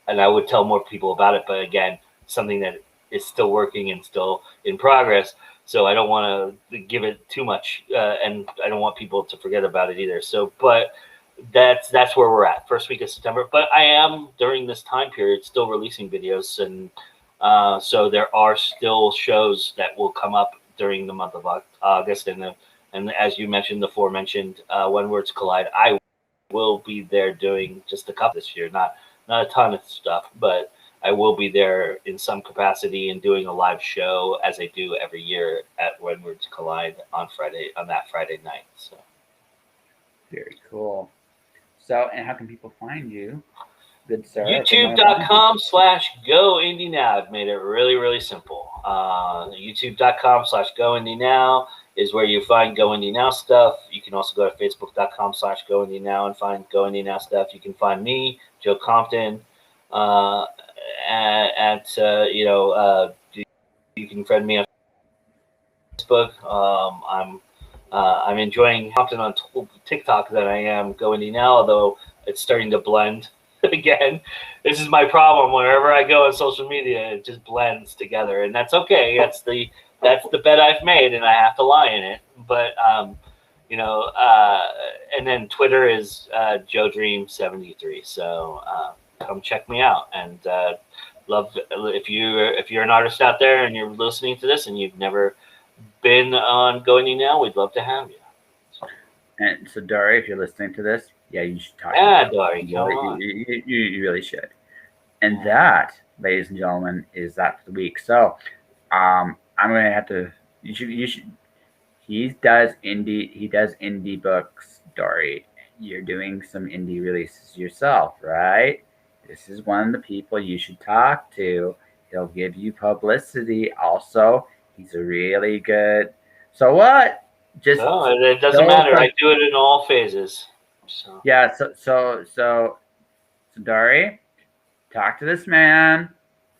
and I would tell more people about it, but again, something that is still working and still in progress, so I don't want to give it too much, and I don't want people to forget about it either. So, but that's where we're at, first week of September. But I am, during this time period, still releasing videos, and so there are still shows that will come up during the month of August, and as you mentioned, the aforementioned When Words Collide, I will be there doing just a couple this year, not a ton of stuff, but I will be there in some capacity and doing a live show, as I do every year at When Words Collide on that Friday night. So very cool. So, and how can people find you? Good sir. YouTube.com/GoIndieNow. I've made it really, really simple. YouTube.com/GoIndieNow is where you find Go Indie Now stuff. You can also go to Facebook.com/GoIndieNow and find Go Indie Now stuff. You can find me, Joe Compton, you can friend me on Facebook. I'm enjoying Compton on TikTok than I am Go Indie Now, although it's starting to blend. Again, this is my problem. Wherever I go on social media, it just blends together, and that's okay. That's the bet I've made, and I have to lie in it. But And then Twitter is JoeDream73. So come check me out, and love if you're an artist out there and you're listening to this and you've never been on Going Now, we'd love to have you. And so, Dory, if you're listening to this, yeah, you should talk. Yeah, Dory, come on. You really should. And that, ladies and gentlemen, is that for the week. So, I'm gonna have to. You should. He does indie books, Dory. You're doing some indie releases yourself, right? This is one of the people you should talk to. He'll give you publicity. Also, he's a really good. So what? Just it doesn't matter. I do it in all phases. So. Yeah. So, Dory, talk to this man.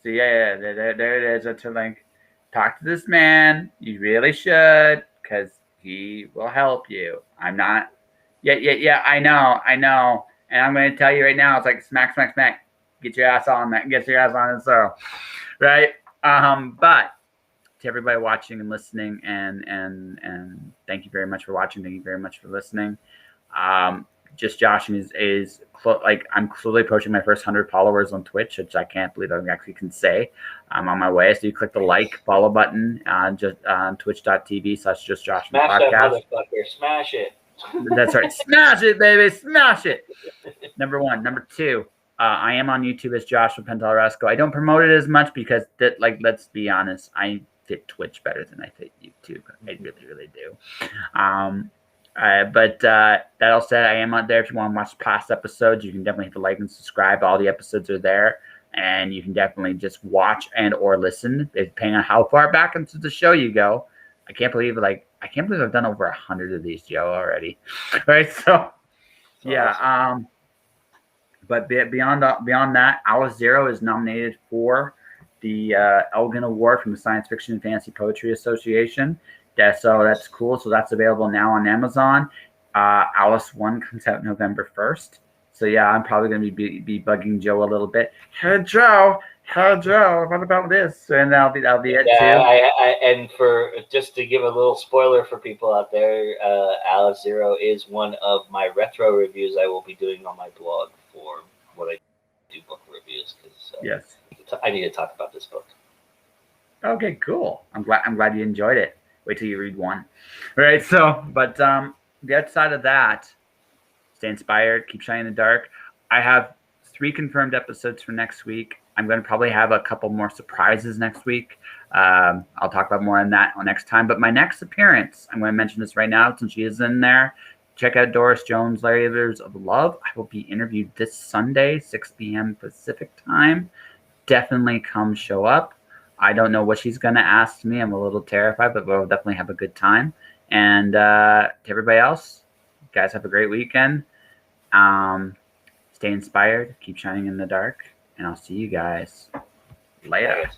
So yeah, there it is. That's her link. Talk to this man. You really should, because he will help you. I'm not. Yeah. I know. And I'm going to tell you right now. It's like smack. Get your ass on that. Get your ass on it. So, right. But to everybody watching and listening, and thank you very much for watching. Thank you very much for listening. Just Josh is like, I'm slowly approaching my first 100 followers on Twitch, which I can't believe I actually can say. I'm on my way. So you click the follow button just on twitch.tv/JustJosh Smash podcast. that motherfucker. Smash it. That's right. Smash it, baby. Smash it. Number one. Number two, I am on YouTube as Joshua Pentalresco. I don't promote it as much because let's be honest, I fit Twitch better than I fit YouTube. I really do. But that all said, I am out there. If you want to watch past episodes, you can definitely hit the like and subscribe. All the episodes are there, and you can definitely just watch and or listen, depending on how far back into the show you go. I can't believe I've done over 100 of these, Joe, already. Right? So, yeah. Awesome. But beyond that, Alice Zero is nominated for the Elgin Award from the Science Fiction and Fantasy Poetry Association. So that's cool. So that's available now on Amazon. Alice 1 comes out November 1st. So yeah, I'm probably going to be bugging Joe a little bit. Hey Joe, what about this? And that'll be it too. And for just to give a little spoiler for people out there, Alice Zero is one of my retro reviews I will be doing on my blog for what I do book reviews. Yes, I need to talk about this book. Okay, cool. I'm glad you enjoyed it. Wait till you read one. Right. So, but the outside of that, stay inspired, keep shining in the dark. I have 3 confirmed episodes for next week. I'm going to probably have a couple more surprises next week. I'll talk about more on that next time. But my next appearance, I'm going to mention this right now since she is in there. Check out Doris Jones, Layers of Love. I will be interviewed this Sunday, 6 p.m. Pacific time. Definitely come show up. I don't know what she's going to ask me. I'm a little terrified, but we'll definitely have a good time. And to everybody else, you guys have a great weekend. Stay inspired. Keep shining in the dark. And I'll see you guys later.